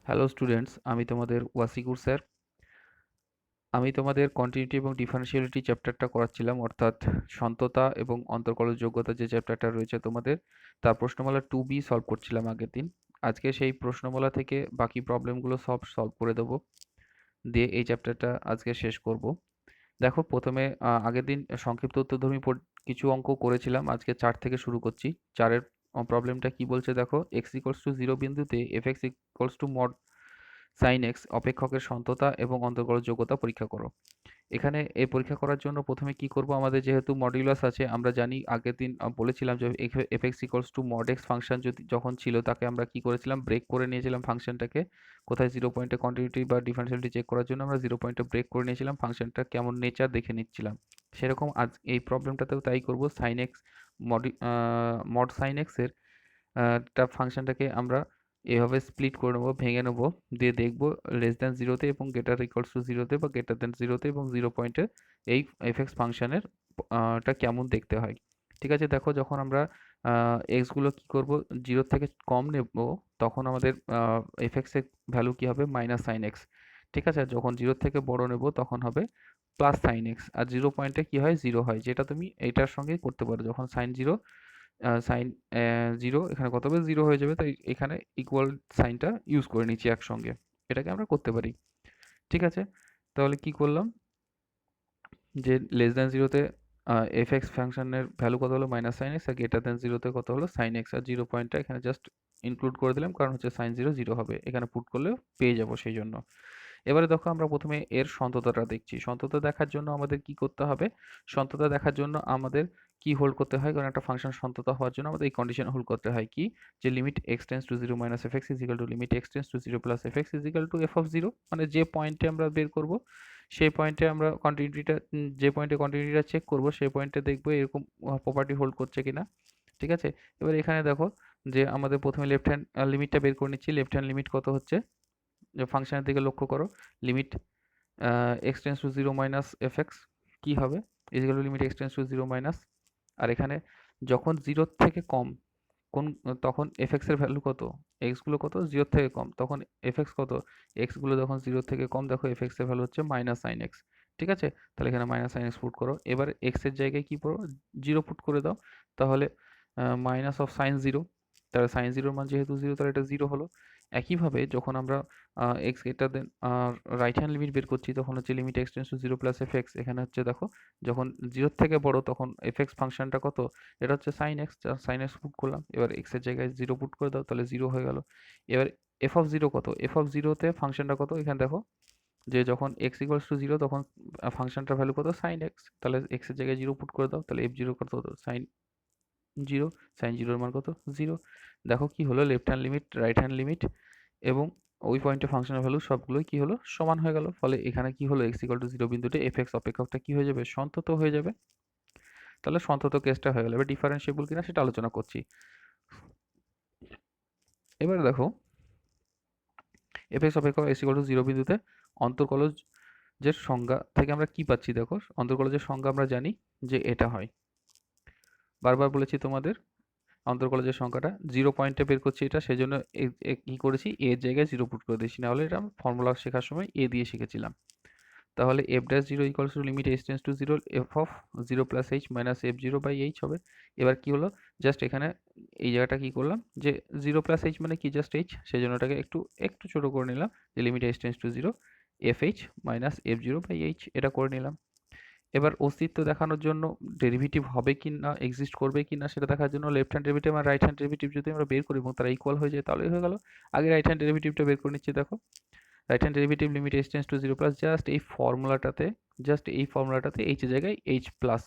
Hello students, আমি তোমাদের ওয়াসিকুর sir. আমি তোমাদের কন্টিনিউটি এবং ডিফারেন্সিয়ালিটি চ্যাপ্টারটা করাচ্ছিলাম, অর্থাৎ সন্ততা এবং অন্তর্কলজ যোগ্যতা যে চ্যাপ্টারটা রয়েছে তোমাদের, তার প্রশ্নমালা 2B সলভ করছিলাম আগের দিন। আজকে সেই প্রশ্নমালা থেকে বাকি প্রবলেমগুলো সব সলভ করে দেবো, দিয়ে এই চ্যাপ্টারটা আজকে শেষ করব। দেখো, প্রথমে আগের দিন সংক্ষিপ্ত উত্তরধর্মী কিছু অঙ্ক করেছিলাম, আজকে 4 থেকে শুরু করছি। 4-এর প্রবলেমটা কি বলছে দেখো, এক্স ইকুয়ালস টু 0 বিন্দুতে F X equals to mod sine X অপেক্ষকের সন্ততা এবং অন্তর্কলজ যোগ্যতা পরীক্ষা করো। এখানে এই পরীক্ষা করার জন্য প্রথমে কি করব, আমাদের যেহেতু মডিউলাস আছে, আমরা জানি আগের দিন বলেছিলাম যে F X equals to mod x function যখন ছিল, তাকে আমরা কি করেছিলাম, ব্রেক করে নিয়েছিলাম ফাংশনটাকে। কোথায় 0 পয়েন্টে কন্টিনিউটি বা ডিফারেন্সিয়ালিটি চেক করার জন্য আমরা 0 পয়েন্টে ব্রেক করে নিয়েছিলাম, ফাংশনটা কেমন নেচার দেখে নিচ্ছিলাম। সেরকম আজ এই প্রবলেমটাতেও তাই করব। সাইন এক্স মড সাইন এক্সের ফাংশনটাকে আমরা এভাবে স্প্লিট করে নেবো, ভেঙে নেবো, দিয়ে দেখবো লেস দ্যান জিরোতে এবং গ্রেটার ইকুয়ালস টু জিরোতে বা গ্রেটার দ্যান জিরোতে এবং 0 পয়েন্টে এই এফএক্স ফাংশনের টা কেমন দেখতে হয়। ঠিক আছে, দেখো যখন আমরা এক্সগুলো কি করব, 0 থেকে কম নেব, তখন আমাদের এফএক্স এর ভ্যালু কি হবে, মাইনাস সাইন এক্স। ঠিক আছে, যখন 0 থেকে বড় নেব তখন হবে প্লাস সাইন এক্স। আর 0 পয়েন্টে কি হয়, 0 হয়, যেটা তুমি এইটার সঙ্গে করতে পারো। যখন সাইন জিরো সাইন জিরো এখানে কত হবে, জিরো হয়ে যাবে, তাই এখানে ইকুয়াল সাইনটা ইউজ করে নিচ্ছি একসঙ্গে। এটাকে আমরা করতে পারি। ঠিক আছে, তাহলে কি করলাম, যে লেস দ্যান জিরোতে এফ এক্স ফাংশনের ভ্যালু কত হলো, মাইনাস সাইন এক্স, আর গ্রেটার দ্যান জিরোতে কত হলো, সাইন এক্স। আর 0 পয়েন্টটা এখানে জাস্ট ইনক্লুড করে দিলাম, কারণ হচ্ছে সাইন জিরো জিরো হবে, এখানে পুট করলে পেয়ে যাবো সেই জন্য। এবারে দেখো, আমরা প্রথমে এর সন্ততাটা দেখছি। সন্ততা দেখার জন্য আমাদের কি করতে হবে, সন্ততা দেখার জন্য আমাদের কি হোল্ড করতে হয়, কারণ একটা ফাংশন সন্ততা হওয়ার জন্য আমাদের এই কন্ডিশন হোল্ড করতে হয় কি, যে limit x tends to zero minus F x is equal two limit x tends to zero plus f x is equal two F of zero. মানে যে পয়েন্টে আমরা বের করব, সেই পয়েন্টে আমরা কন্টিনিউটিটা, যে পয়েন্টে কন্টিনিউটিটা চেক করব, সেই পয়েন্টে দেখবো এরকম প্রপার্টি হোল্ড করছে কিনা। ঠিক আছে, এবার এখানে দেখো যে আমাদের প্রথমে লেফট হ্যান্ড লিমিটটা বের করে নিচ্ছি। লেফট হ্যান্ড লিমিট কত হচ্ছে, যে ফাংশনের দিকে লক্ষ্য করো, limit x tends to zero minus F X কী হবে, equal to limit x tends to zero minus, আর এখানে যখন জিরোর থেকে কম, কোন তখন এফ এক্সের ভ্যালু কত, এক্সগুলো কত, জিরোর থেকে কম, তখন এফ এক্স কত, এক্সগুলো যখন জিরোর থেকে কম, দেখো এফ এক্সের ভ্যালু হচ্ছে মাইনাস সাইন এক্স। ঠিক আছে, তাহলে এখানে মাইনাস সাইন এক্স পুট করো। এবার এক্সের জায়গায় কি করো, জিরো পুট করে দাও, তাহলে মাইনাস অফ সাইন জিরো, তাহলে সাইন জিরোর মান যেহেতু জিরো, তাহলে এটা জিরো হলো। একইভাবে যখন আমরা x greater than right hand limit বের করছি, তখন হচ্ছে limit x tends to zero plus f x. এখানে হচ্ছে দেখো, যখন জিরোর থেকে বড়, তখন এফ এক্স ফাংশনটা কত, এটা হচ্ছে sine x, sine x put করলাম। এবার এক্স এর জায়গায় জিরো পুট করে দাও, তাহলে জিরো হয়ে গেল। এবার এফ অফ জিরো কত, এফ অফ জিরোতে ফাংশনটা কত, এখানে দেখো যে যখন এক্স ইকুয়ালস টু জিরো, তখন ফাংশনটার ভ্যালু কত, সাইন এক্স, তাহলে এক্স এর জায়গায় জিরো পুট করে দাও, তাহলে এফ জিরো কত হতো, সাইন জিরো, সাইন জিরোর মান কত, জিরো। দেখো কি হলো, left hand limit, right hand limit এবং ওই পয়েন্টে ফাংশনের ভ্যালু সবগুলোই কি হলো, সমান হয়ে গেল। ফলে এখানে কি হলো, এক্স ইকুয়াল টু জিরো বিন্দুতে এফ এক্স অপেক্ষকটা কি হয়ে যাবে, সন্তত হয়ে যাবে। তাহলে সন্তত কেসটা হয়ে গেল। এবার ডিফারেন্সিয়েবল কিনা সেটা আলোচনা করছি। এবার দেখো, এফ এক্স অপেক্ষক এক্স ইকুয়াল টু জিরো বিন্দুতে অন্তর্কলজের সংজ্ঞা থেকে আমরা কি পাচ্ছি, দেখো অন্তর্কলজের সংজ্ঞা আমরা জানি যে এটা হয়, বারবার বলেছি তোমাদের, অন্তর্কলজের সংখ্যাটা 0 পয়েন্টে বের করছি, এটা সেজন্য কি করেছি, এর জায়গায় জিরো পুট করে দিয়েছি, না হলে এটা ফর্মুলা শেখার সময় এ দিয়ে শিখেছিলাম। তাহলে f dash zero equals to limit H tends to zero F of zero plus H minus f zero by h হবে। এবার কি হলো, জাস্ট এখানে এই জায়গাটা কি করলাম, যে জিরো প্লাস এইচ মানে কি, জাস্ট এইচ, সেই জন্য এটাকে একটু একটু ছোটো করে নিলাম, যে limit H tends to zero f h minus f zero by h, এটা করে নিলাম। এবার অস্তিত্ব দেখানোর জন্য, ডেরিভেটিভ হবে কি না, এক্সিস্ট করবে কি না সেটা দেখার জন্য লেফট হ্যান্ড ডেরিভেটিভ আর রাইট হ্যান্ড ডেরিভেটিভ যদি আমরা বের করি এবং তারা ইকুয়াল হয়ে যায়, তাহলেই হয়ে গেল। আগে রাইট হ্যান্ড ডেরিভেটিভটা বের করে নিচ্ছি। দেখো, right hand derivative limit H tends to zero plus, just এই ফর্মুলাটাতে এইচ এর জায়গায় H plus,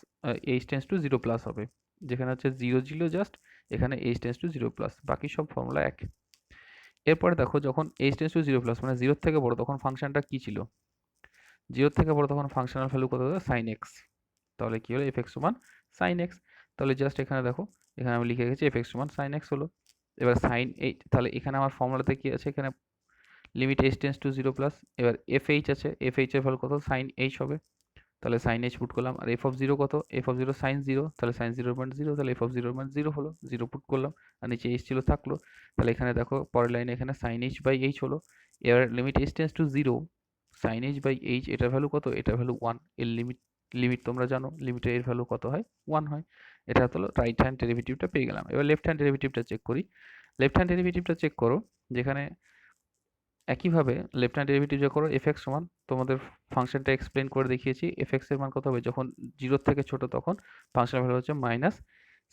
H tends to zero plus হবে, যেখানে হচ্ছে জিরো জিরো জাস্ট, এখানে H tends to zero plus, বাকি সব ফর্মুলা এক। এরপরে দেখো, যখন H tends to zero plus মানে জিরোর থেকে বড়, তখন ফাংশনটা কি ছিল, জিরোর থেকে বড়, তখন ফাংশনাল ভ্যালু কত হবে, সাইন এক্স। তাহলে কি হলো, এফ এক্স সমান সাইন এক্স। তাহলে জাস্ট এখানে দেখো, এখানে আমি লিখে রেখেছি এফ এক্স সমান সাইন এক্স হলো। এবার সাইন এইট, তাহলে এখানে আমার ফর্মুলাতে কি আছে, এখানে limit H tends to zero plus, এবার এফ এইচ আছে, এফ এইচ এর ভ্যালু কত, সাইন এইচ হবে, তাহলে সাইন এইচ পুট করলাম। আর এফ অফ জিরো কত, F of zero sine zero, তাহলে সাইন জিরোর মান জিরো, তাহলে এফ অফ জিরোর মান জিরো হলো, জিরো পুট করলাম, আর নিচে এইচ ছিল থাকলো। তাহলে এখানে দেখো পরের লাইনে এখানে সাইন এইচ বাই এইচ হলো। এবার limit h tends to 0 sin h by h, এটার ভ্যালু কত? এটার ভ্যালু 1। এর লিমিট তোমরা জানো, লিমিটের এর ভ্যালু কত হয়? 1 হয়। এটা হলো রাইট হ্যান্ড ডেরিভেটিভটা পেয়ে গেলাম। এবার লেফট হ্যান্ড ডেরিভেটিভটা চেক করি। লেফট হ্যান্ড ডেরিভেটিভটা চেক করো, যেখানে একইভাবে লেফট হ্যান্ড ডেরিভেটিভ যা করো fx সমান, তোমাদের ফাংশনটা এক্সপ্লেন করে দেখিয়েছি, fx এর মান কত হবে? যখন 0 থেকে ছোট তখন ফাংশনের ভ্যালু হচ্ছে মাইনাস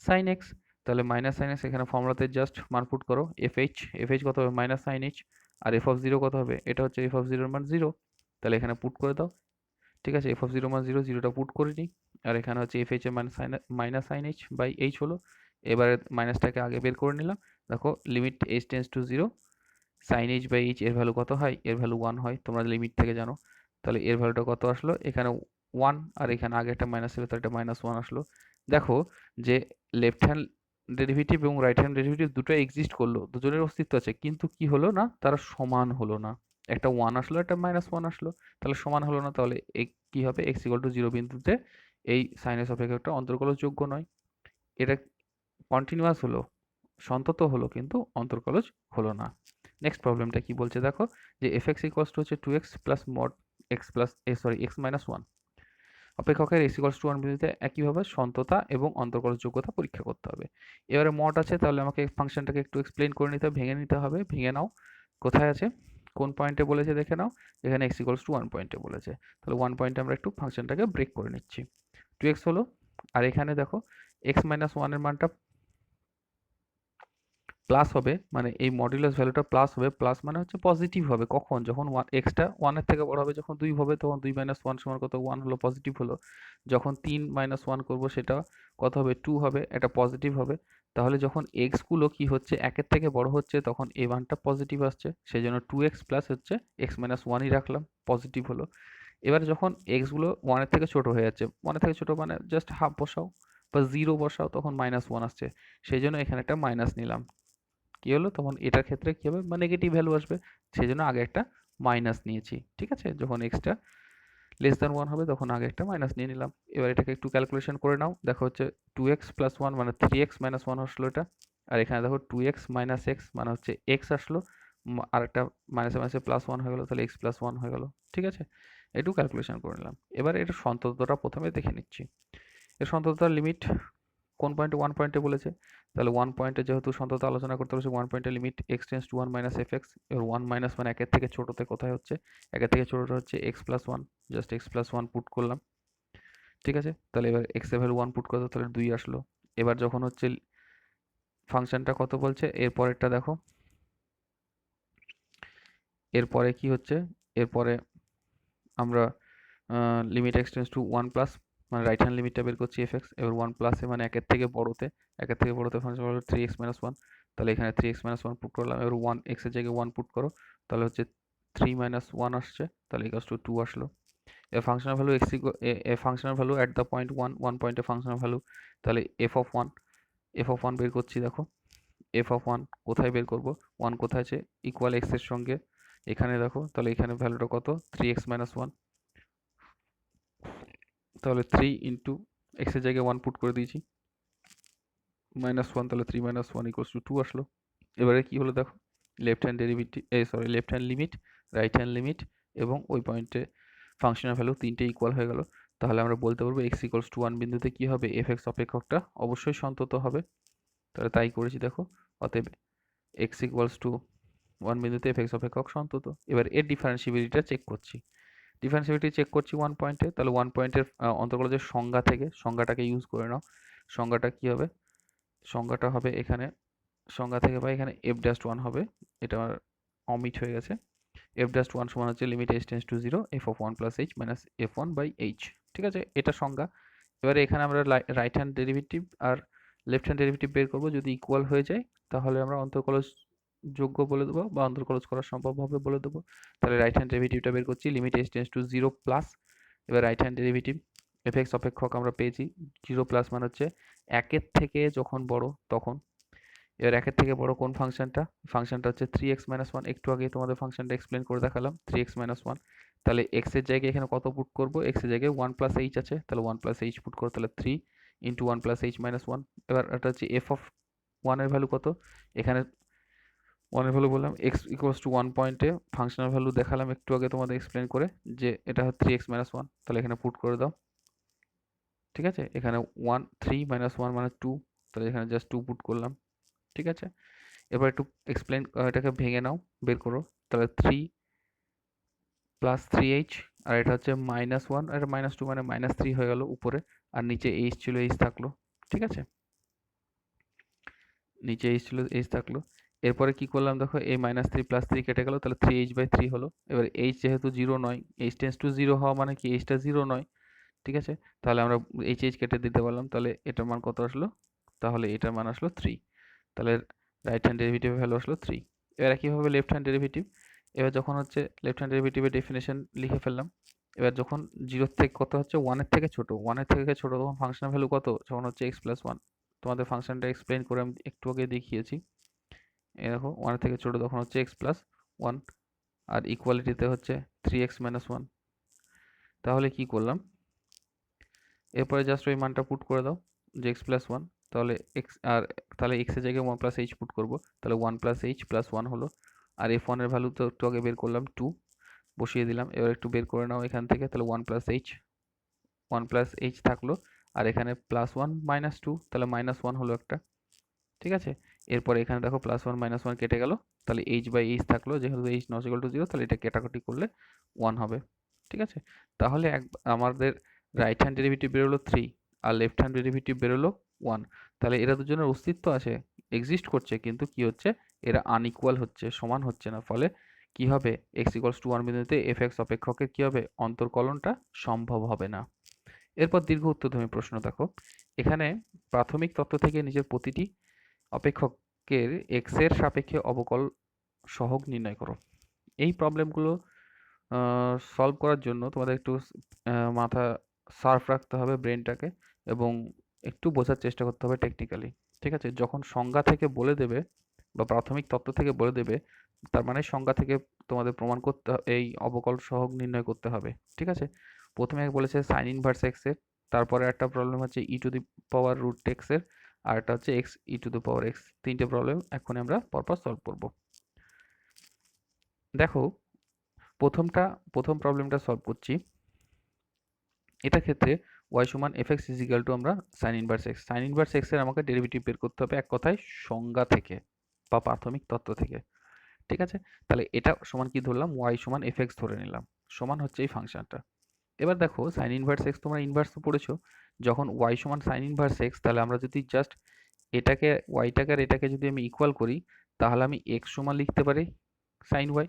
সাইন এক্স। তাহলে মাইনাস সাইন এক্স, এখানে ফর্মুলাতে জাস্ট মান পুট করো, fh কত হবে? Minus sine h. আর এফ অফ জিরো কত হবে? এটা হচ্ছে এফ অফ জিরোর মান 0। তাহলে এখানে পুট করে দাও। ঠিক আছে, এফ অফ জিরো মান 0, 0টা পুট করে নিই। আর এখানে হচ্ছে এফ এইচ এর minus sine h by H হলো। এবারে মাইনাসটাকে আগে বের করে নিলাম। দেখো limit h tends to 0 sine h by h, এর ভ্যালু কত হয়? এর ভ্যালু 1 হয়, তোমরা লিমিট থেকে জানো। তাহলে এর ভ্যালুটা কত আসলো? এখানে 1, আর এখানে আগে একটা মাইনাস ছিল, তো এটা -1 আসলো। দেখো যে লেফট হ্যান্ড ডেরিভেটিভ এবং রাইট হ্যান্ড ডেরিভেটিভ দুটো এক্সিস্ট করলো, দুজনের অস্তিত্ব আছে, কিন্তু কি হলো না? তারা সমান হলো না। একটা 1 আসলো, একটা -1 আসলো, তাহলে সমান হলো না। তাহলে কি হবে? x = 0 বিন্দুতে এই সাইনের অপেক্ষকটা অন্তর্কলজযোগ্য নয়। এটা কন্টিনিউয়াস হলো, সন্তত হলো, কিন্তু অন্তর্কলজ হলো না। নেক্সট প্রবলেমটা কি বলছে দেখো, যে fx হচ্ছে 2x plus mod x plus x minus 1। অপেক্ষকের x = 1 বিন্দুতে একইভাবে সন্ততা এবং অন্তর্কলজযোগ্যতা পরীক্ষা করতে হবে। এবারে মড আছে, তাহলে আমাকে ফাংশনটাকে একটু এক্সপ্লেন করে নিতে হবে, ভেঙে নিতে হবে। ভেঙে নাও, কোথায় আছে, কোন পয়েন্টে বলেছে দেখে নাও। এখানে x = 1 পয়েন্টে বলেছে, তাহলে 1 পয়েন্টে আমরা একটু ফাংশনটাকে ব্রেক করে নিচ্ছি। 2x হলো, আর এখানে দেখো x মাইনাস 1 এর মানটা প্লাস হবে, মানে এই মডুলাস ভ্যালুটা প্লাস হবে। প্লাস মানে হচ্ছে পজিটিভ হবে কখন? যখন এক্সটা 1 এর থেকে বড় হবে, যখন 2 হবে, তখন 2 - 1 সমান কত? 1 হলো, পজিটিভ হলো। যখন 3 - 1 করব, সেটা কত হবে? 2 হবে, এটা পজিটিভ হবে। তাহলে যখন এক্স গুলো কি হচ্ছে, 1 এর থেকে বড় হচ্ছে, তখন এই মানটা পজিটিভ আসছে, সেই জন্য 2x প্লাস হচ্ছে x - 1ই রাখলাম, পজিটিভ হলো। এবার যখন এক্স গুলো 1 এর থেকে ছোট হয়ে যাচ্ছে, 1 এর থেকে ছোট মানে জাস্ট হাফ বসাও বা 0 বসাও, তখন -1 আসছে, সেই জন্য এখানে একটা মাইনাস নিলাম। কি হলো? তখন এটার ক্ষেত্রে কি হবে? বা নেগেটিভ ভ্যালু আসবে, সেই জন্য আগে একটা মাইনাস নিয়েছি। ঠিক আছে, যখন এক্সটা << 1 হবে, তখন আগে একটা মাইনাস নিয়ে নিলাম। এবার এটাকে একটু ক্যালকুলেশন করে নাও। দেখো হচ্ছে 2x + 1 মানে 3x - 1 আসলো এটা। আর এখানে দেখো 2x - x মানে হচ্ছে x আসলো, আর একটা মাইনাসে মাইনাসে +1 হয়ে গেল, তাহলে x + 1 হয়ে গেল। ঠিক আছে, একটু ক্যালকুলেশন করে নিলাম। এবার এটা সন্ততাটা প্রথমে দেখে নিচ্ছি। এর সন্ততার লিমিট কোন পয়েন্টে? 1 পয়েন্টে বলেছে, তাহলে 1 পয়েন্টে যেহেতু সন্ততা আলোচনা করতে বলেছে, 1 পয়েন্টে limit x tends to 1 - fx। এবার 1 - 1 একের থেকে ছোটতে কোথায় হচ্ছে? একের থেকে ছোটটা হচ্ছে x + 1, জাস্ট x + 1 পুট করলাম। ঠিক আছে, তাহলে এবার x এর ভ্যালু 1 পুট করতে, তাহলে 2 আসলো। এবার যখন হচ্ছে ফাংশনটা কত বলছে, এর পরেরটা দেখো, এরপরে কি হচ্ছে, এরপরে আমরা limit x tends to 1 plus, মানে রাইট হ্যান্ড লিমিটটা বের করছি fx। এবার 1 প্লাসে মানে একের থেকে বড়তে ফাংশন হলো 3x - 1, তাহলে এখানে 3x - 1 পুট করলাম। এবার 1 x এর জায়গায় 1 পুট করো, তাহলে হচ্ছে 3 - 1 আসছে, তাহলে ইকুয়ালস টু 2 আসলো। এর functional value A functional value at the point 1 পয়েন্টে ফাংশনাল ভ্যালু, তাহলে f অফ 1 বের করছি। দেখো f(1) কোথায় বের করব? 1 কোথায় আছে? ইকুয়াল x এর সঙ্গে এখানে দেখো, তাহলে এখানে ভ্যালুটা কত? 3x - 1, তাহলে 3 ইন্টু x এর জায়গায় 1 পুট করে দিয়েছি, -1, তাহলে 3 - 1 = 2 আসলো। এবারে কি হলো দেখো, left hand derivative, left hand limit, right hand limit এবং ওই পয়েন্টে ফাংশনের ভ্যালু তিনটে ইকুয়াল হয়ে গেল। তাহলে আমরা বলতে পারবো x = 1 বিন্দুতে কি হবে? fx অপেক্ষকটা অবশ্যই সন্তত হবে। তাহলে তাই করেছি দেখো, অতএব x = 1 বিন্দুতে fx অপেক্ষক সন্তত। এবার এর ডিফারেন্সিবিলিটিটা চেক করছি। ডিফারেন্সিবিলিটি চেক করছি 1 পয়েন্টে, তাহলে 1 পয়েন্টের অন্তর্কলজের সংজ্ঞা থেকে সংজ্ঞাটাকে ইউজ করে নাও। সংজ্ঞাটা কি হবে? সংজ্ঞাটা হবে এখানে, সংজ্ঞা থেকে পাই এখানে f'1 হবে, এটা আমার অমিট হয়ে গেছে। f'1 সমান হচ্ছে limit h tends to 0 f(1 + h - f1/h)। ঠিক আছে, এটা সংজ্ঞা। এবারে এখানে আমরা রাইট হ্যান্ড ডেরিভেটিভ আর লেফট হ্যান্ড ডেরিভেটিভ বের করব, যদি ইকুয়াল হয়ে যায় তাহলে আমরা অন্তর্কলজ যোগ্য বলে দেবো বা অন্তর্কলজ করা সম্ভব হবে বলে দেবো। তাহলে রাইট হ্যান্ড ডেরিভেটিভটা বের করছি, limit h tends to 0 plus, এবার রাইট হ্যান্ড ডেরিভেটিভ fx অপেক্ষক আমরা পেয়েছি 0 প্লাস মানে হচ্ছে 1 এর থেকে যখন বড় তখন। এবার 1 এর থেকে বড় কোন ফাংশনটা? ফাংশনটা হচ্ছে 3x - 1, একটু আগে তোমাদের ফাংশনটা এক্সপ্লেন করে দেখালাম, 3x - 1। তাহলে x এর জায়গায় এখানে কত পুট করব? x এর জায়গায় 1 + h আছে, তাহলে 1 + h পুট করো, তাহলে 3 × 1 + h - 1। এবার এটা হচ্ছে f(1) এর ভ্যালু কত? এখানে ওয়ানের ভ্যালু বললাম এক্স ইকুয়ালস টু 1 পয়েন্টে ফাংশনাল ভ্যালু দেখালাম একটু আগে তোমাদের এক্সপ্লেন করে যে এটা হচ্ছে 3x মাইনাস 1, তাহলে এখানে পুট করে দাও। ঠিক আছে, এখানে 3 মাইনাস 1 মানে 2, তাহলে এখানে জাস্ট 2 পুট করলাম। ঠিক আছে, এবার একটু এক্সপ্লেন, এটাকে ভেঙে নাও, বের করো। তাহলে 3 প্লাস 3h, আর এটা হচ্ছে মাইনাস 1, আর মাইনাস 2 মানে মাইনাস 3 হয়ে গেল উপরে, আর নিচে h ছিল, h থাকলো। ঠিক আছে, নিচে h ছিল, h থাকলো। এরপরে কি করলাম দেখো, এই মাইনাস 3 প্লাস 3 কেটে গেল, তাহলে 3h/3 হলো। এবার h যেহেতু 0 নয়, h টেন্স টু 0 হওয়া মানে কি h টা 0 নয়। ঠিক আছে, তাহলে আমরা h কেটে দিতে পারলাম, তাহলে এটার মান কত আসলো, তাহলে এটার মান আসলো 3। তাহলে রাইট হ্যান্ড ডেরিভেটিভের ভ্যালু আসলো 3। এবার একইভাবে লেফট হ্যান্ড ডেরিভেটিভ, এবার যখন হচ্ছে লেফট হ্যান্ড ডেরিভেটিভের ডেফিনেশন লিখে ফেললাম। এবার যখন 0 থেকে কত হচ্ছে 1 এর থেকে ছোট, 1 এর থেকে ছোট, তখন ফাংশনাল ভ্যালু কত, যখন হচ্ছে x প্লাস 1। তোমাদের ফাংশনটা এক্সপ্লেন করে আমি একটু আগে দেখিয়েছি। এই দেখো 1 এর থেকে ছোট তখন হচ্ছে x প্লাস 1, আর ইকুয়ালিটিতে হচ্ছে 3x মাইনাস 1। তাহলে কি করলাম, এরপরে জাস্ট ওই মানটা পুট করে দাও যে x প্লাস 1, তাহলে x, আর তাহলে x এর জায়গায় 1 প্লাস h পুট করবো, তাহলে 1 প্লাস h প্লাস 1 হলো। আর f1 এর ভ্যালু তো একটু আগে বের করলাম 2, বসিয়ে দিলাম। এবার একটু বের করে নাও এখান থেকে, তাহলে 1 প্লাস h, 1 প্লাস h থাকলো, আর এখানে প্লাস 1 মাইনাস 2, তাহলে মাইনাস 1 হলো একটা। ঠিক আছে, এরপর এখানে দেখো প্লাস 1 মাইনাস 1 কেটে গেল, তাহলে h বাই h থাকলো, যেহেতু h নট ইকুয়াল টু 0, তাহলে এটা কাটাকুটি করলে 1 হবে। ঠিক আছে, তাহলে আমাদের রাইট হ্যান্ড ডেরিভেটিভ বেরোলো 3, আর লেফট হ্যান্ড ডেরিভেটিভ বেরোলো 1। তাহলে এরা দুজনের অস্তিত্ব আছে, এক্সিস্ট করছে, কিন্তু কি হচ্ছে, এরা আনইকুয়াল হচ্ছে, সমান হচ্ছে না। ফলে কি হবে, x ইকুয়ালস টু 1 বিন্দুতে fx অপেক্ষকের কি হবে, অন্তর্কলনটা সম্ভব হবে না। এরপর দীর্ঘ উত্তরধর্মী প্রশ্ন দেখো, এখানে প্রাথমিক তত্ত্ব থেকে নিজের প্রতিটি অপেক্ষকের x এর সাপেক্ষে অবকল সহগ নির্ণয় করো। এই প্রবলেমগুলো সলভ করার জন্য তোমাদের একটু মাথা শার্প রাখতে হবে, ব্রেনটাকে, এবং একটু বোঝার চেষ্টা করতে হবে টেকনিক্যালি। ঠিক আছে, যখন সংজ্ঞা থেকে বলে দেবে বা প্রাথমিক তত্ত্ব থেকে বলে দেবে, তার মানে সংজ্ঞা থেকে তোমাদের প্রমাণ করতে এই অবকল সহগ নির্ণয় করতে হবে। ঠিক আছে, প্রথমে বলেছে সাইন ইনভার্স এক্স এর, তারপরে একটা প্রবলেম হচ্ছে E to the power root X এর, আর একটা হচ্ছে X E to the power X. তিনটে প্রবলেম এখন আমরা পরপর সলভ করব। দেখো, প্রথম প্রবলেমটা সলভ করছি। এটা ক্ষেত্রে y সমান fx ইজ ইকুয়াল টু আমরা sign inverse x, sign inverse x এর আমাকে ডেরিভেটিভ বের করতে হবে, এক কথায় সংজ্ঞা থেকে বা প্রাথমিক তত্ত্ব থেকে। ঠিক আছে, তাহলে এটা সমান কি ধরলাম, y সমান fx ধরে নিলাম, সমান হচ্ছে এই ফাংশনটা। এবার দেখো সাইন ইনভার্স এক্স, তোমরা ইনভার্স তো পড়েছো, যখন y সমান সাইন ইনভার্স এক্স, তাহলে আমরা যদি জাস্ট এটাকে yটাকে আর এটাকে যদি আমি ইকুয়াল করি, তাহলে আমি x সমান লিখতে পারি সাইন y।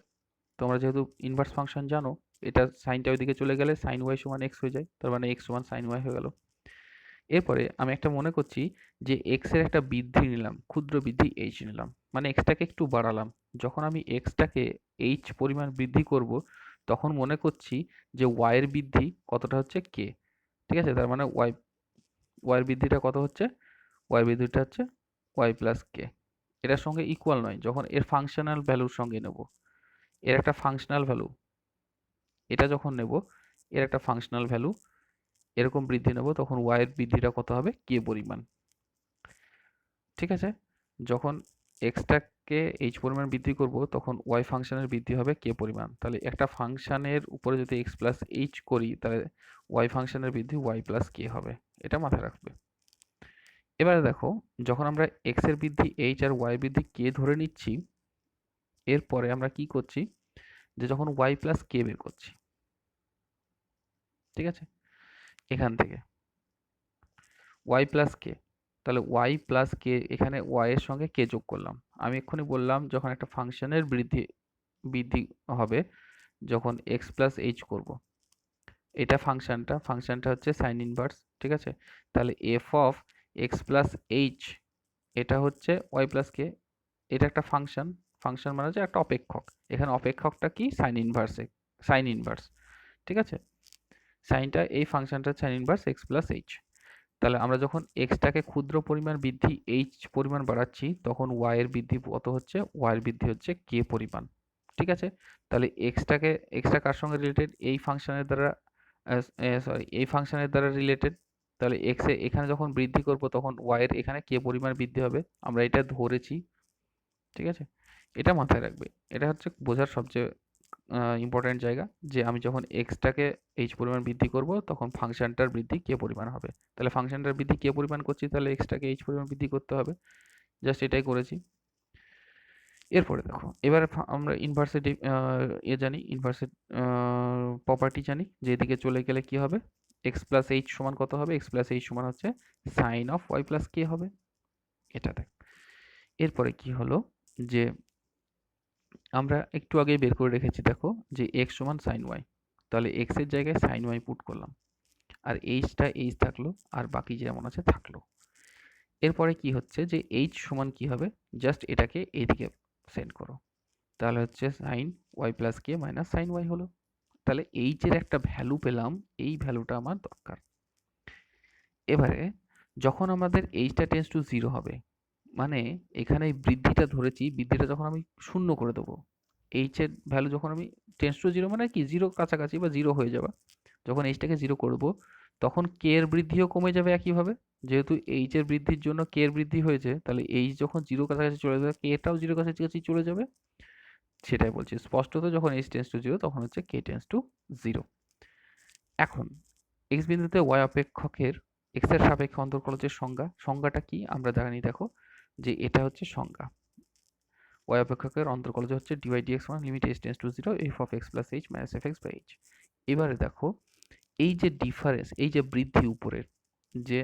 তোমরা যেহেতু ইনভার্স ফাংশন জানো, এটা সাইনটা ওইদিকে চলে গেলে সাইন ওয়াই সমান এক্স হয়ে যায়, তার মানে এক্স সমান সাইন ওয়াই হয়ে গেল। এরপরে আমি একটা মনে করছি যে এক্স এর একটা বৃদ্ধি নিলাম, ক্ষুদ্র বৃদ্ধি এইচ নিলাম, মানে এক্সটাকে একটু বাড়ালাম। যখন আমি এক্সটাকে এইচ পরিমাণ বৃদ্ধি করব, তখন মনে করছি যে ওয়াই এর বৃদ্ধি কতটা হচ্ছে কে। ঠিক আছে, তার মানে ওয়াই এর বৃদ্ধিটা কত হচ্ছে, ওয়াই বৃদ্ধিটা হচ্ছে ওয়াই প্লাস কে। এটার সঙ্গে ইকুয়াল নয়, যখন এর ফাংশনাল ভ্যালুর সঙ্গে নেব, এর একটা ফাংশনাল ভ্যালু, এটা যখন নেব এর একটা ফাংশনাল ভ্যালু এরকম বৃদ্ধি নেব, তখন y এর বৃদ্ধিটা কত হবে, কে পরিমাণ। ঠিক আছে, যখন এক্সটাকে h পরিমাণ বৃদ্ধি করব, তখন y ফাংশনের বৃদ্ধি হবে কে পরিমাণ। তাহলে একটা ফাংশনের উপরে যদি x প্লাস h করি, তাহলে y ফাংশনের বৃদ্ধি y প্লাস কে হবে, এটা মাথায় রাখবে। এবারে দেখো, যখন আমরা x এর বৃদ্ধি h আর y বৃদ্ধি কে ধরে নিচ্ছি, এরপরে আমরা কি করছি, যে যখন y প্লাস কে বের করছি, ঠিক আছে, এখান থেকে y প্লাস কে, তাহলে y প্লাস কে, এখানে y এর সঙ্গে কে যোগ করলাম। আমি এক্ষুনি বললাম যখন একটা ফাংশনের বৃদ্ধি বৃদ্ধি হবে, যখন x প্লাস h করব, এটা ফাংশনটা হচ্ছে সাইন ইনভার্স। ঠিক আছে, তাহলে f of x plus h, এটা হচ্ছে y প্লাস কে, এটা একটা ফাংশন, ফাংশন মানে হচ্ছে একটা অপেক্ষক, এখানে অপেক্ষকটা কি, সাইন ইনভার্স, সাইন ইনভার্স। ঠিক আছে, সাইনটা এই ফাংশনটা sign inverse x plus h। তাহলে আমরা যখন এক্সটাকে ক্ষুদ্র পরিমাণ বৃদ্ধি এইচ পরিমাণ বাড়াচ্ছি, তখন ওয়াই এর বৃদ্ধি কত হচ্ছে, ওয়াই এর বৃদ্ধি হচ্ছে কে পরিমাণ। ঠিক আছে, তাহলে এক্সটা কার সঙ্গে রিলেটেড, এই ফাংশনের দ্বারা, সরি এই ফাংশনের দ্বারা রিলেটেড। তাহলে এক্স এ এখানে যখন বৃদ্ধি করব, তখন ওয়াই এর এখানে কে পরিমাণ বৃদ্ধি হবে, আমরা এটা ধরেছি। ঠিক আছে, এটা মাথায় রাখবে। এটা হচ্ছে বোঝার সবচেয়ে ইম্পর্টেন্ট জায়গা, যে আমি যখন এক্সটাকে এইচ পরিমাণ বৃদ্ধি করব তখন ফাংশনটার বৃদ্ধি কে পরিমাণ হবে। তাহলে ফাংশনটার বৃদ্ধি কে পরিমাণ করছি, তাহলে এক্সটাকে এইচ পরিমাণ বৃদ্ধি করতে হবে। জাস্ট এটাই করেছি। এরপরে দেখো, এবারে আমরা ইনভার্সে জানি, ইনভার্সে প্রপার্টি জানি, যে এদিকে চলে গেলে কি হবে, এক্স প্লাস এইচ সমান কত হবে, এক্স প্লাস এইচ সমান হচ্ছে সাইন অফ ওয়াই প্লাস কে হবে। এটা দেখ। এরপরে কি হলো, যে আমরা একটু আগে বের করে রেখেছি দেখো, যে এক্স সমান সাইন ওয়াই, তাহলে এক্স এর জায়গায় সাইন ওয়াই পুট করলাম, আর এইচটা এইচ থাকলো, আর বাকি যেমন আছে থাকলো। এরপরে কি হচ্ছে, যে এইচ সমান কি হবে, জাস্ট এটাকে এইদিকে সেন্ড করো, তাহলে হচ্ছে সাইন ওয়াই প্লাস কে মাইনাস সাইন ওয়াই হলো। তাহলে এইচ এর একটা ভ্যালু পেলাম, এই ভ্যালুটা আমার দরকার। এবারে যখন আমাদের এইচটা টেন্স টু জিরো হবে, মানে এখানে এই বৃদ্ধিটা ধরেছি, বৃদ্ধিটা যখন আমি শূন্য করে দেবো, এইচ এর ভ্যালু যখন আমি টেন্স টু জিরো মানে কি জিরো কাছাকাছি বা জিরো হয়ে যাবে, যখন এইচটাকে জিরো করব তখন কে এর বৃদ্ধিও কমে যাবে একইভাবে। যেহেতু এইচ এর বৃদ্ধির জন্য কে এর বৃদ্ধি হয়েছে, তাহলে এইচ যখন জিরো কাছাকাছি চলে যাবে, কে এটাও জিরো কাছাকাছি চলে যাবে। সেটাই বলছি, স্পষ্টত যখন এইচ টেন্স টু জিরো তখন হচ্ছে কে টেন্স টু জিরো। এখন এক্স বিন্দুতে ওয়াই অপেক্ষকের এক্স এর সাপেক্ষে অন্তর্কলজের সংজ্ঞাটা কি আমরা জানি, দেখো যে এটা হচ্ছে সংজ্ঞা। ওয়াই অপেক্ষকের অন্তর্কলজ হচ্ছে dy dx one limit H tends to zero F of x plus H minus F x by H. এবারে দেখো, এই যে ডিফারেন্স, এই যে বৃদ্ধি উপরের, যে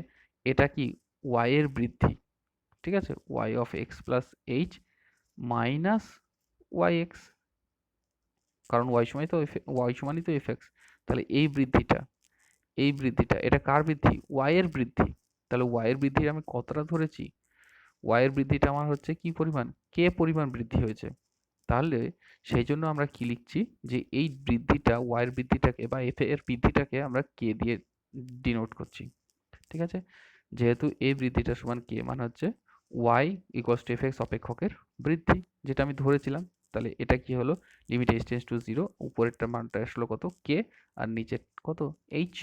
এটা কি ওয়াই এর বৃদ্ধি, ঠিক আছে, y of x plus H minus y x, কারণ ওয়াই সমানই তো ওয়াই সমানই তো এফ এক্স। তাহলে এই বৃদ্ধিটা এটা কার বৃদ্ধি, ওয়াই এর বৃদ্ধি। তাহলে ওয়াই এর বৃদ্ধির আমি কতটা ধরেছি, ওয়াই এর বৃদ্ধিটা আমার হচ্ছে কি পরিমাণ, কে পরিমাণ বৃদ্ধি হয়েছে। তাহলে সেই জন্য আমরা কি লিখছি, যে এই বৃদ্ধিটা ওয়াই এর বৃদ্ধিটাকে বা এফ এর বৃদ্ধিটাকে আমরা কে দিয়ে ডিনোট করছি, ঠিক আছে। যেহেতু এই বৃদ্ধিটা সমান কে, মানে হচ্ছে Y equals to F X অপেক্ষকের বৃদ্ধি, যেটা আমি ধরেছিলাম। তাহলে এটা কি হলো, limit H tends to zero, উপরেরটা মানটা আসলো কত কে, আর নিচে কত এইচ।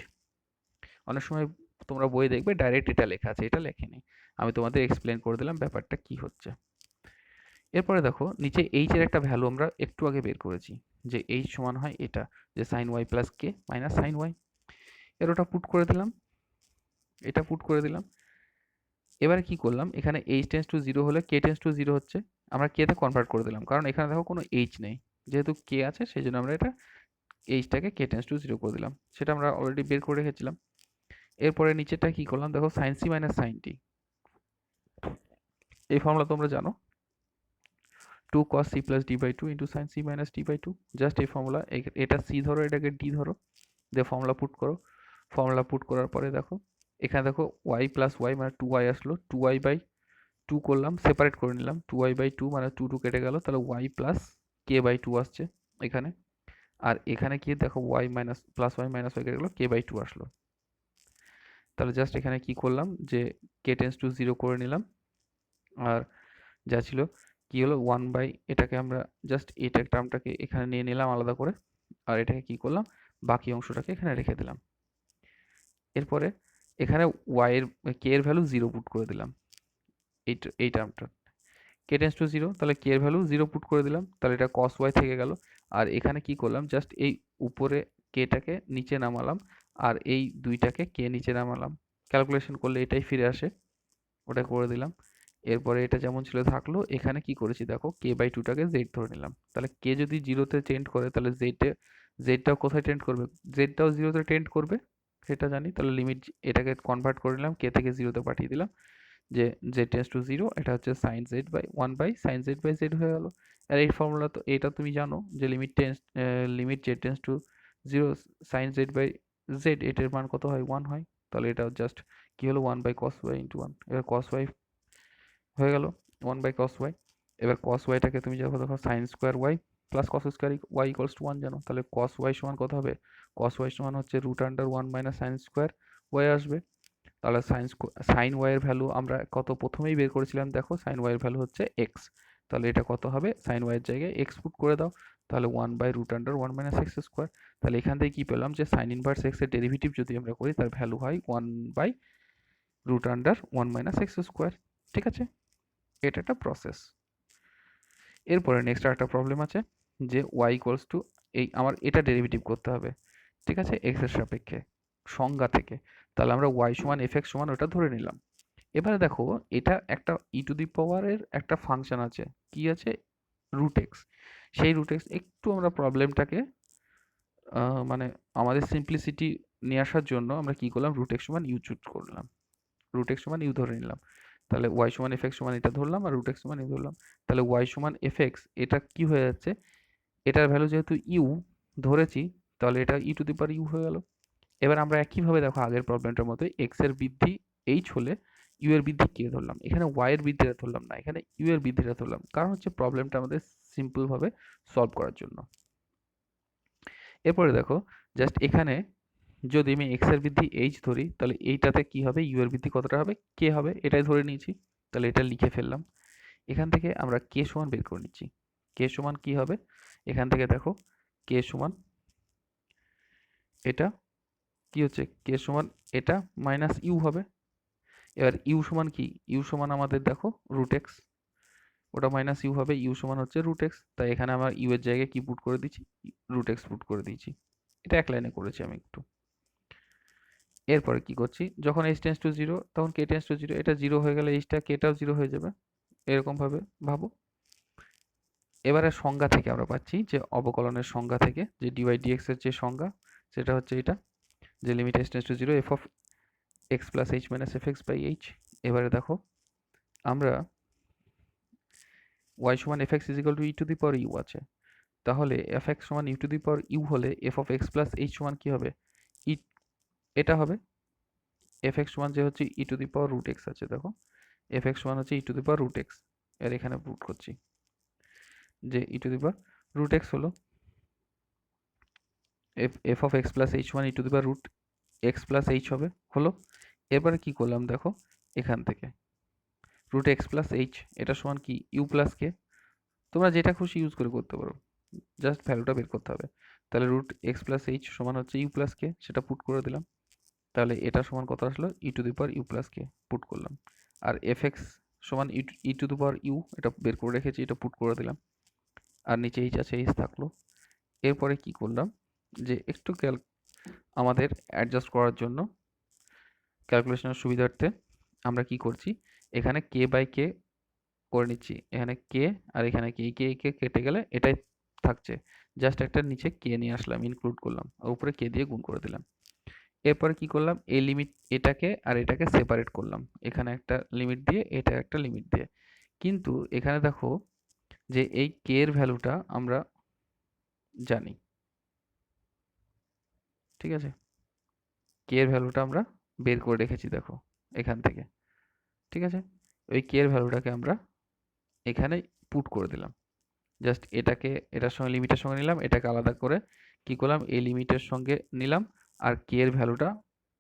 অনেক সময় তোমরা বই দেখবে ডাইরেক্ট এটা লেখা আছে, এটা লেখেনি, আমি তোমাদের এক্সপ্লেন করে দিলাম ব্যাপারটা কি হচ্ছে। এরপরে দেখো, নিচে এইচ এর একটা ভ্যালু আমরা একটু আগে বের করেছি, যে এইচ সমান হয় এটা, যে সাইন ওয়াই প্লাস কে মাইনাস সাইন ওয়াই। এর ওটা পুট করে দিলাম, এটা পুট করে দিলাম। এবারে কি করলাম, এখানে এইচ টেন্স টু জিরো হলে কে টেন্স টু জিরো হচ্ছে, আমরা কে তে কনভার্ট করে দিলাম, কারণ এখানে দেখো কোনো এইচ নেই, যেহেতু কে আছে সেই জন্য আমরা এটা এইচটাকে কে টেন্স টু জিরো করে দিলাম, সেটা আমরা অলরেডি বের করে রেখেছিলাম। এরপরে নিচেটা কি করলাম, দেখো সাইন সি মাইনাস সাইন টি, এই ফর্মুলা তোমরা জানো, 2 cos c plus d by 2 into sin c minus d by 2, just এই ফর্মুলা, এটা সি ধরো, এটাকে ডি ধরো, দিয়ে ফর্মুলা পুট করো। ফর্মুলা পুট করার পরে দেখো, এখানে দেখো ওয়াই প্লাস ওয়াই মানে টু ওয়াই আসলো, টু ওয়াই বাই টু করলাম, সেপারেট করে নিলাম, টু ওয়াই বাই টু মানে টু টু কেটে গেল, তাহলে y plus k by two আসছে এখানে। আর এখানে কি দেখো, y minus plus y minus y কেটে গেলো, কে বাই টু আসলো। তাহলে জাস্ট এখানে কি করলাম, যে কে টেন্স টু জিরো করে নিলাম, আর যা ছিল কি হলো ওয়ান বাই, এটাকে আমরা জাস্ট এটা টার্মটাকে এখানে নিয়ে নিলাম আলাদা করে, আর এটাকে কি করলাম, বাকি অংশটাকে এখানে রেখে দিলাম। এরপরে এখানে ওয়াই এর কে এর ভ্যালু জিরো পুট করে দিলাম, এই টার্মটা কে টেন্স টু জিরো, তাহলে কে এর ভ্যালু জিরো পুট করে দিলাম, তাহলে এটা কস ওয়াই থেকে গেল। আর এখানে কি করলাম, জাস্ট এই উপরে কেটাকে নিচে নামালাম, আর এই দুইটাকে কে নিচে নামালাম, ক্যালকুলেশন করলে এটাই ফিরে আসে, ওটা করে দিলাম। এরপরে এটা যেমন ছিল থাকলো, এখানে কি করেছি দেখো, কে বাই টুটাকে জেড ধরে নিলাম, তাহলে কে যদি জিরোতে টেন্ড করে তাহলে জেডটাও কোথায় টেন্ড করবে, জেডটাও জিরোতে টেন্ড করবে, সেটা জানি। তাহলে লিমিট এটাকে কনভার্ট করে নিলাম, কে থেকে জিরোতে পাঠিয়ে দিলাম, যে জেড টেন্স টু জিরো, এটা হচ্ছে sine z by one by sine z by z হয়ে গেল। আর এই ফর্মুলা তো এটা তুমি জানো, যে limit z tends to zero sine z by z, এটার মান কত হয়, ওয়ান হয়। তাহলে এটা জাস্ট কি হলো, one by cos y into one, এবার কস ওয়াই হয়ে গেল, ওয়ান বাই কস ওয়াই। এবার কস ওয়াইটাকে তুমি যখন দেখো sine square y plus cos square y equals to one জানো, তাহলে কস ওয়াই সমান কত হবে, কস ওয়াই সমান হচ্ছে root under one minus sine square y আসবে। তাহলে সাইন ওয়াই এর ভ্যালু আমরা কত প্রথমেই বের করেছিলাম, দেখো সাইন ওয়াই এর ভ্যালু হচ্ছে এক্স, তাহলে এটা কত হবে, সাইন ওয়াই এর জায়গায় এক্স পুট করে দাও, তাহলে one by root under one minus x square. তাহলে এখান থেকে কি পেলাম, যে সাইন ইনভার্স এক্স এর ডেরিভেটিভ যদি আমরা করি তার ভ্যালু হয় one by root under one minus x square, ঠিক আছে। এটা একটা প্রসেস। এরপরে নেক্সট আরেকটা প্রবলেম আছে যে y ইকুয়ালস টু এই আমার এটা ডেরিভেটিভ করতে হবে, ঠিক আছে, x এর সাপেক্ষে সংজ্ঞা থেকে। তাহলে আমরা y সমান fx সমান ওটা ধরে নিলাম। এবারে দেখো এটা একটা ই টু দি পাওয়ারের একটা ফাংশন আছে, কি আছে, রুট এক্স। সেই রুট এক্স একটু আমরা প্রবলেমটাকে মানে আমাদের সিম্পলিসিটি নিয়ে আসার জন্য আমরা কি করলাম, রুট এক্স সমান ইউ চুজ করলাম, রুট এক্স সমান ইউ ধরে নিলাম। তাহলে ওয়াই সমান এফ এক্স সমান এটা ধরলাম আর রুট এক্স সমান ইউ ধরলাম। তাহলে ওয়াই সমান এফ এক্স এটা কি হয়ে যাচ্ছে, এটার ভ্যালু যেহেতু ইউ ধরেছি তাহলে এটা ই টু দি পাওয়ার ইউ হয়ে গেল। এবার আমরা একইভাবে দেখো আগের প্রবলেমটার মতো এক্স এর বৃদ্ধি এইচ হলে ইউ এর বৃদ্ধি কে ধরলাম, এখানে ওয়াই এর বৃদ্ধিটা ধরলাম না, এখানে ইউ এর বৃদ্ধিটা ধরলাম, কারণ হচ্ছে প্রবলেমটা আমাদের সিম্পলভাবে সলভ করার জন্য। এরপরে দেখো জাস্ট এখানে যদি আমি এক্স এর বৃদ্ধি এইচ ধরি তাহলে এইটাতে কি হবে, ইউ এর বৃদ্ধি কতটা হবে, কে হবে, এটাই ধরে নিয়েছি। তাহলে এটা লিখে ফেললাম। এখান থেকে আমরা কে সমান বের করে নিচ্ছি। কে সমান কি হবে, এখান থেকে দেখো কে সমান এটা কি হচ্ছে, কে সমান এটা মাইনাস ইউ হবে। এবার ইউ সমান কি, ইউ সমান আমাদের দেখো রুট এক্স, ওটা মাইনাস ইউ হবে, ইউ সমান হচ্ছে রুট এক্স, তাই এখানে আমার ইউ এর জায়গায় কি পুট করে দিচ্ছি, রুট এক্স পুট করে দিয়েছি। এটা এক লাইনে করেছি আমি একটু। এরপরে কি করছি, যখন h টেন্স টু জিরো তখন k টেন্স টু জিরো, এটা জিরো হয়ে গেলে এইচটা কেটাও জিরো হয়ে যাবে, এরকম ভাবে ভাবো। এবারে সংজ্ঞা থেকে আমরা পাচ্ছি যে অবকলনের সংজ্ঞা থেকে যে dy dx এর যে সংজ্ঞা সেটা হচ্ছে এটা, যে limit h tends to zero F of x plus H minus F x by H. এবারে দেখো আমরা y সমান F x is equal to E to the power U আছে, তাহলে এফ এক্স সমান U to the power U হলে F of x plus H সমান কি হবে, ই, এটা হবে এফ এক্স সমান যে হচ্ছে E to the power root X আছে, দেখো এফ এক্স সমান হচ্ছে E to the power root X. এর এখানে পুট করছি যে E to the power root X হলো F of x plus H one E to the power root x plus H হবে হলো। এরপরে কি করলাম দেখো এখান থেকে রুট এক্স প্লাস এইচ এটা সমান কি ইউ প্লাস কে, তোমরা যেটা খুশি ইউজ করে করতে পারো, জাস্ট ভ্যালুটা বের করতে হবে। তাহলে রুট এক্স প্লাস এইচ সমান হচ্ছে ইউ প্লাস কে, সেটা পুট করে দিলাম। তাহলে এটা সমান কত আসলো, E to the power U plus K put করলাম। আর এফ এক্স সমান ই টু দি পাওয়ার ইউ, এটা বের করে রেখেছি, এটা পুট করে দিলাম। আর নিচে এইচ আছে, এইচ থাকলো। এরপরে কি করলাম যে একটু আমাদের অ্যাডজাস্ট করার জন্য ক্যালকুলেশনের সুবিধার্থে আমরা কি করছি, এখানে কে বাই কে করে নিচ্ছি, এখানে কে আর এখানে কে, কে কেটে গেলে এটাই থাকছে, জাস্ট একটা নিচে কে নিয়ে আসলাম, ইনক্লুড করলাম, আর উপরে কে দিয়ে গুণ করে দিলাম। এরপরে কি করলাম, এই লিমিট এটাকে আর এটাকে সেপারেট করলাম, এখানে একটা লিমিট দিয়ে এটা একটা লিমিট দিয়ে। কিন্তু এখানে দেখো যে এই কে এর ভ্যালুটা আমরা জানি, ঠিক আছে, কে এর ভ্যালুটা আমরা বের করে রেখেছি দেখো এখান থেকে, ঠিক আছে। ওই কে এর ভ্যালুটাকে আমরা এখানে পুট করে দিলাম, জাস্ট এটাকে এটার সঙ্গে লিমিটের সঙ্গে নিলাম, এটাকে আলাদা করে কি করলাম, এই লিমিটের সঙ্গে নিলাম, আর কে এর ভ্যালুটা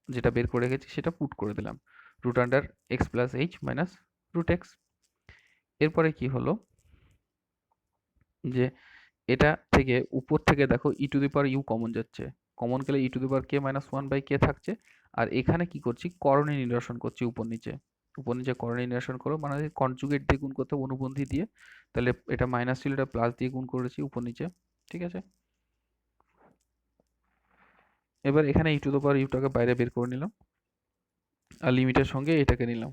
যেটা বের করে রেখেছি সেটা পুট করে দিলাম, root under X plus H minus root X. এরপরে কি হলো যে এটা থেকে উপর থেকে দেখো E to the power U common যাচ্ছে, কমন গেলে E to the power K minus one by K থাকছে। আর এখানে কি করছি, করণী নিরসন করছি উপর নিচে, উপর নিচে করণী নিরসন করো মানে কনজুগেট দিয়ে গুণ করতে, অনুবন্ধী দিয়ে। তাহলে এটা মাইনাস ছিল, এটা প্লাস দিয়ে গুণ করেছি উপর নিচে, ঠিক আছে। এবার এখানে ই টু দি পাওয়ার ইউটাকে বাইরে বের করে নিলাম, আর লিমিটের সঙ্গে এটাকে নিলাম,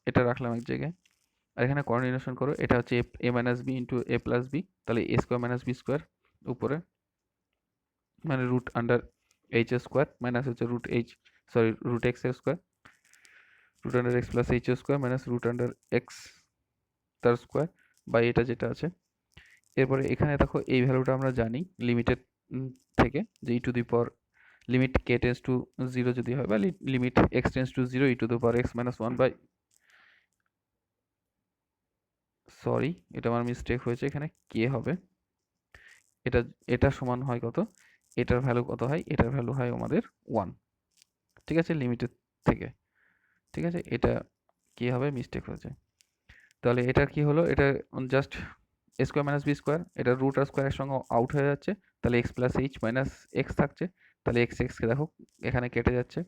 এটা রাখলাম এক জায়গায়। আর এখানে কোঅর্ডিনেশন করো, এটা হচ্ছে A minus B into A plus B, তাহলে A square minus B square উপরে মানে root under H square minus হচ্ছে root H, sorry root X square, root under X plus H square minus root under X তার square বা এটা যেটা আছে। এরপরে এখানে দেখো এই ভ্যালুটা আমরা জানি লিমিটেড থেকে যে E to the power limit K tends to zero যদি হয় বা limit x tends to zero E to the power X minus one by, sorry এটা আমার মিস্টেক হয়েছে, এখানে কে হবে, এটা এটা সমান হয় কত, এটার ভ্যালু কত হয়, এটার ভ্যালু হয় আমাদের ওয়ান, ঠিক আছে, লিমিটেড থেকে, ঠিক আছে। এটা কি হবে, মিস্টেক হয়েছে। তাহলে এটা কি হলো, এটা just a square minus B square, এটা রুট আর স্কোয়ারের সঙ্গে আউট হয়ে যাচ্ছে, তাহলে x plus H minus x থাকছে, তাহলে এক্স এক্সকে দেখো এখানে কেটে যাচ্ছে,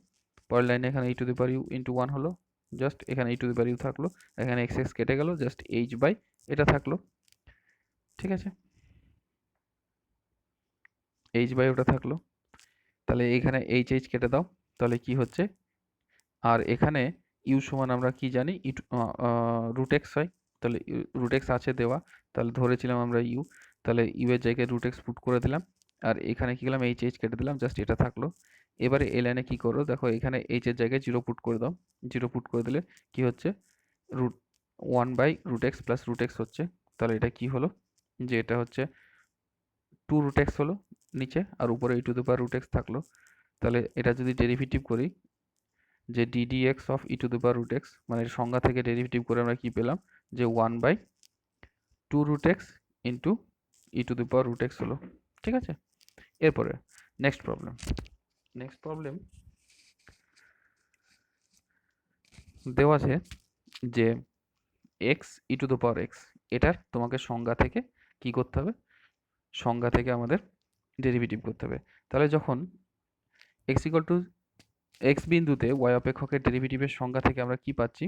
পরের লাইনে এখানে E to the power U into one হলো, জাস্ট এখানে E to the power you থাকলো, এখানে এক্স এক্স কেটে গেল, জাস্ট এইচ বাই এটা থাকলো। ঠিক আছে, এইচ বাই ওটা থাকলো। তাহলে এখানে এইচ এইচ কেটে দাও, তাহলে কি হচ্ছে, আর এখানে ইউ সমান আমরা কি জানি, রুট এক্স হয়। তাহলে রুট এক্স আছে দেওয়া, তাহলে ধরেছিলাম আমরা ইউ, তাহলে ইউ এর জায়গায় রুট এক্স পুট করে দিলাম। আর এখানে কি করলাম, এইচ এইচ কেটে দিলাম, জাস্ট এটা থাকলো। এবারে এই লাইনে কি করো দেখো, এখানে এইচ এর জায়গায় জিরো পুট করে দাও। জিরো পুট করে দিলে কি হচ্ছে, root one by root x plus root x হচ্ছে। তাহলে এটা কি হলো, যে এটা হচ্ছে টু রুট এক্স হলো নিচে, আর উপরে E to the power root X থাকলো। তাহলে এটা যদি ডেরিভেটিভ করি, যে ddx of E to the power root X, মানে সংজ্ঞা থেকে ডেরিভেটিভ করে আমরা কি পেলাম, যে one by two root X into E to the power root X হলো। ঠিক আছে, এরপরে নেক্সট প্রবলেম। নেক্সট প্রবলেম দেওয়া আছে যে X E to the power x, এটার তোমাকে সংজ্ঞা থেকে কি করতে হবে, সংজ্ঞা থেকে আমাদের ডেরিভেটিভ করতে হবে। তাহলে যখন এক্স ইকুয়াল টু এক্স বিন্দুতে ওয়াই অপেক্ষকের ডেরিভেটিভের সংজ্ঞা থেকে আমরা কি পাচ্ছি,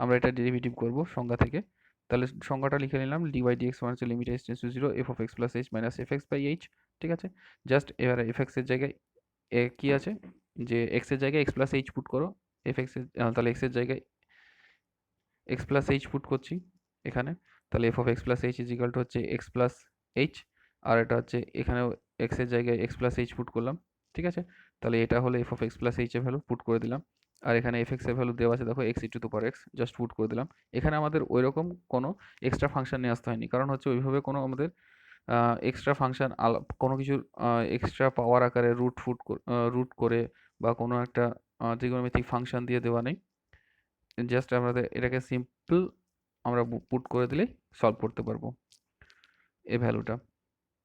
আমরা এটা ডেরিভেটিভ করব সংজ্ঞা থেকে। তাহলে সংজ্ঞাটা লিখে নিলাম, dy dx মানে হচ্ছে limit h tends to 0 f of x plus h minus fx by h। ঠিক আছে, জাস্ট এবারে fx এর জায়গায় কি আছে, যে x এর জায়গায় x plus h পুট করো, fx এর তাহলে x এর জায়গায় x plus h পুট করছি এখানে। তাহলে f of x plus h is equal to হচ্ছে x plus h, আর এটা হচ্ছে এখানেও x এর জায়গায় x plus h পুট করলাম। ঠিক আছে, তাহলে এটা হলো f of x plus h এর ভ্যালু পুট করে দিলাম। আর এখানে fx এর ভ্যালু দেওয়া আছে দেখো, x e to the power x, just put করে দিলাম। এখানে আমাদের ওইরকম কোনো এক্সট্রা ফাংশন নিয়ে আসতে হয়নি, কারণ হচ্ছে ওইভাবে কোনো আমাদের এক্সট্রা ফাংশন কোনো কিছুর এক্সট্রা পাওয়ার আকারে রুট করে বা কোনো একটা ত্রিকোণমিতিক ফাংশন দিয়ে দেওয়া নেই। জাস্ট আমাদের এটাকে সিম্পল আমরা পুট করে দিলেই সলভ করতে পারবো এই ভ্যালুটা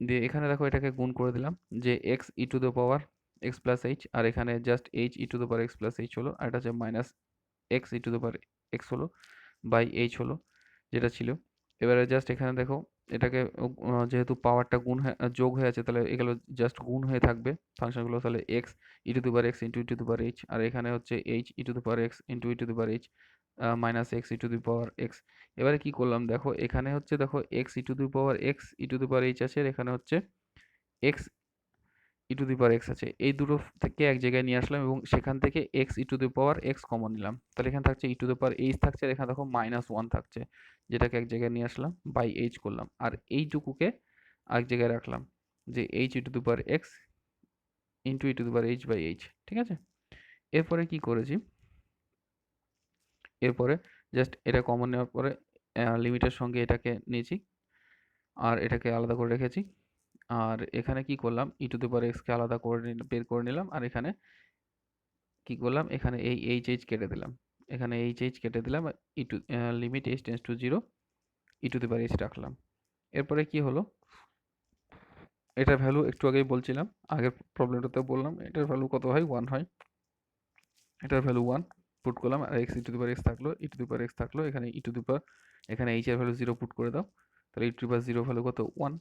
দিয়ে। এখানে দেখো এটাকে গুণ করে দিলাম, যে X E to the power X plus H, আর এখানে just H E to the power X plus H হলো, আর এটা হচ্ছে minus X E to the power X হলো বাই এইচ হলো, যেটা ছিল। এবারে জাস্ট এখানে দেখো এটাকে যেহেতু পাওয়ারটা যোগ হয়ে আছে, তাহলে এগুলো জাস্ট গুণ হয়ে থাকবে ফাংশনগুলো। তাহলে x E to the power x into E to the power H, আর এখানে হচ্ছে H E to the power x into E to the power H minus X E to the power X. এবারে কি করলাম দেখো, এখানে হচ্ছে দেখো X E to the power X E to the power H আছে, আর এখানে হচ্ছে X E to the power X আছে। এই দুটো থেকে এক জায়গায় নিয়ে আসলাম এবং সেখান থেকে x E to the power X common নিলাম। তাহলে এখানে থাকছে ই টু দি পাওয়ার এইচ থাকছে, আর এখানে দেখো মাইনাস ওয়ান থাকছে, যেটাকে এক জায়গায় নিয়ে আসলাম, বাই এইচ করলাম, আর এইটুকুকে এক জায়গায় রাখলাম, যে h E to the power x into E to the power h by h. ঠিক আছে, এরপরে কি করেছি, এরপরে জাস্ট এটা কমন নেওয়ার পরে লিমিটের সঙ্গে এটাকে নিয়েছি, আর এটাকে আলাদা করে রেখেছি। আর এখানে কি করলাম, ই টু দি পাওয়ার এক্সকে আলাদা করে বের করে নিলাম, আর এখানে কি করলাম, এখানে এই এইচ এইচ কেটে দিলাম, এখানে এইচ এইচ কেটে দিলাম, E to limit H tends to 0 E to the power H রাখলাম। এরপরে কি হলো, এটার ভ্যালু একটু আগেই বলছিলাম, আগের প্রবলেমটাতে বললাম এটার ভ্যালু কত হয়, 1 হয়। এটার ভ্যালু 1 পুট করলাম, আর X E to the power x থাকলো, E to the power x থাকলো, এখানে ই টু দি পাওয়ার, এখানে এইচ এর ভ্যালু 0 পুট করে দাও। তাহলে ই টু দি পাওয়ার 0 ভ্যালু কত, 1।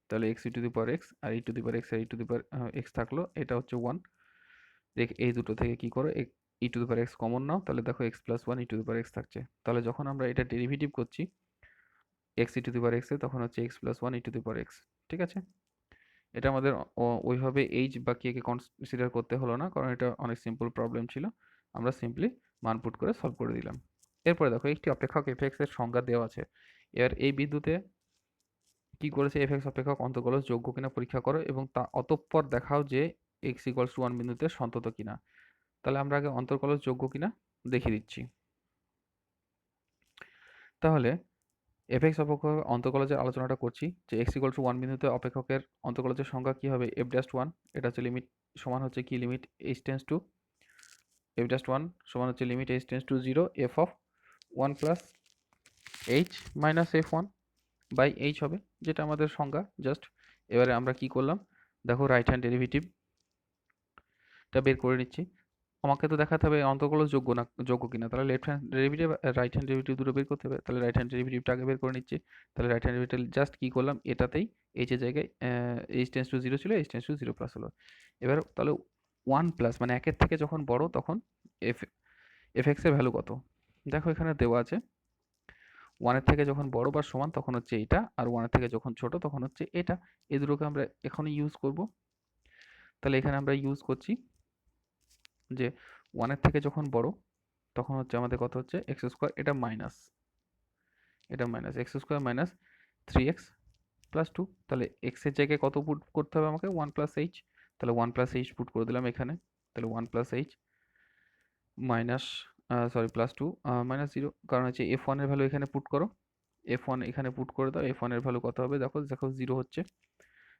তাহলে x E to the power x আর e to the power x আর e to the power x থাকলো, এটা হচ্ছে 1। দেখ এই দুটো থেকে কি করো, E to the power X common নাও, তাহলে দেখো X plus 1 E to the power X থাকছে। তাহলে যখন আমরা এটা ডেরিভেটিভ করছি X E to the power X এ, তখন হচ্ছে X plus 1 E to the power X. ঠিক আছে, এটা আমাদের ওইভাবে এইচ বা কে কে কনসিডার করতে হলো না, কারণ এটা অনেক সিম্পল প্রবলেম ছিল, আমরা সিম্পলি মান পুট করে সলভ করে দিলাম। এরপরে দেখো একটি অপেক্ষক এফএক্স এর সংজ্ঞা দেওয়া আছে। এর এই বিন্দুতে কি করেছে, এফএক্স অপেক্ষক অন্তর্কলজ যোগ্য কিনা পরীক্ষা করো এবং তা অতঃপর দেখাও যে এক্স ইকুয়ালস টু 1 বিন্দুতে সন্তত কিনা। তাহলে আমরা আগে অন্তর্কলজ যোগ্য কিনা দেখিয়ে দিচ্ছি। তাহলে এফএক্স অপেক্ষকের অন্তর্কলজের আলোচনাটা করছি, যে এক্স ইকুয়াল টু 1 বিন্দুতে অপেক্ষকের অন্তর্কলজের সংখ্যা কি হবে, এফ ড্যাশ 1। এটা হচ্ছে লিমিট সমান হচ্ছে কি, limit H tends to f dash 1 সমান হচ্ছে limit H tends to 0 f of 1 plus H minus f 1 by h হবে, যেটা আমাদের সংজ্ঞা জাস্ট। এবারে আমরা কি করলাম দেখো, রাইট হ্যান্ড ডেরিভেটিভটা বের করে নিচ্ছি। আমাকে তো দেখাতে হবে অন্তর্কলজ যোগ্য কিনা, তাহলে left hand derivative right hand derivative দুটো বের করতে হবে। তাহলে রাইট হ্যান্ড ডেরিভেটিভটা আগে বের করে নিচ্ছি। তাহলে রাইট হ্যান্ড ডেরিভেটিভ জাস্ট কি করলাম, এটাতেই এইচ এর জায়গায় এইচ টেন্স টু 0 ছিল, এইচ টেন্স টু 0 প্লাস হলো। এবার তাহলে 1 প্লাস মানে একের থেকে যখন বড়, তখন এফ এক্স এর ভ্যালু কত, দেখো এখানে দেওয়া আছে ওয়ানের থেকে যখন বড় বা সমান তখন হচ্ছে এটা, আর ওয়ানের থেকে যখন ছোট তখন হচ্ছে এটা। এই দুটোকে আমরা এখনই ইউজ করব। তাহলে এখানে আমরা ইউজ করছি যে ওয়ানের থেকে যখন বড় তখন হচ্ছে আমাদের কত হচ্ছে এক্স স্কোয়ার, এটা minus x square minus 3x plus 2। তাহলে এক্স এর জায়গায় কত পুট করতে হবে আমাকে, 1 প্লাস এইচ। তাহলে 1 প্লাস এইচ পুট করে দিলাম এখানে। তাহলে 1 plus H minus plus 2 minus 0, কারণ হচ্ছে এফ ওয়ানের ভ্যালু এখানে পুট করো, এফ ওয়ান এখানে পুট করে দাও। এফ ওয়ানের ভ্যালু কত হবে দেখো দেখো 0 হচ্ছে,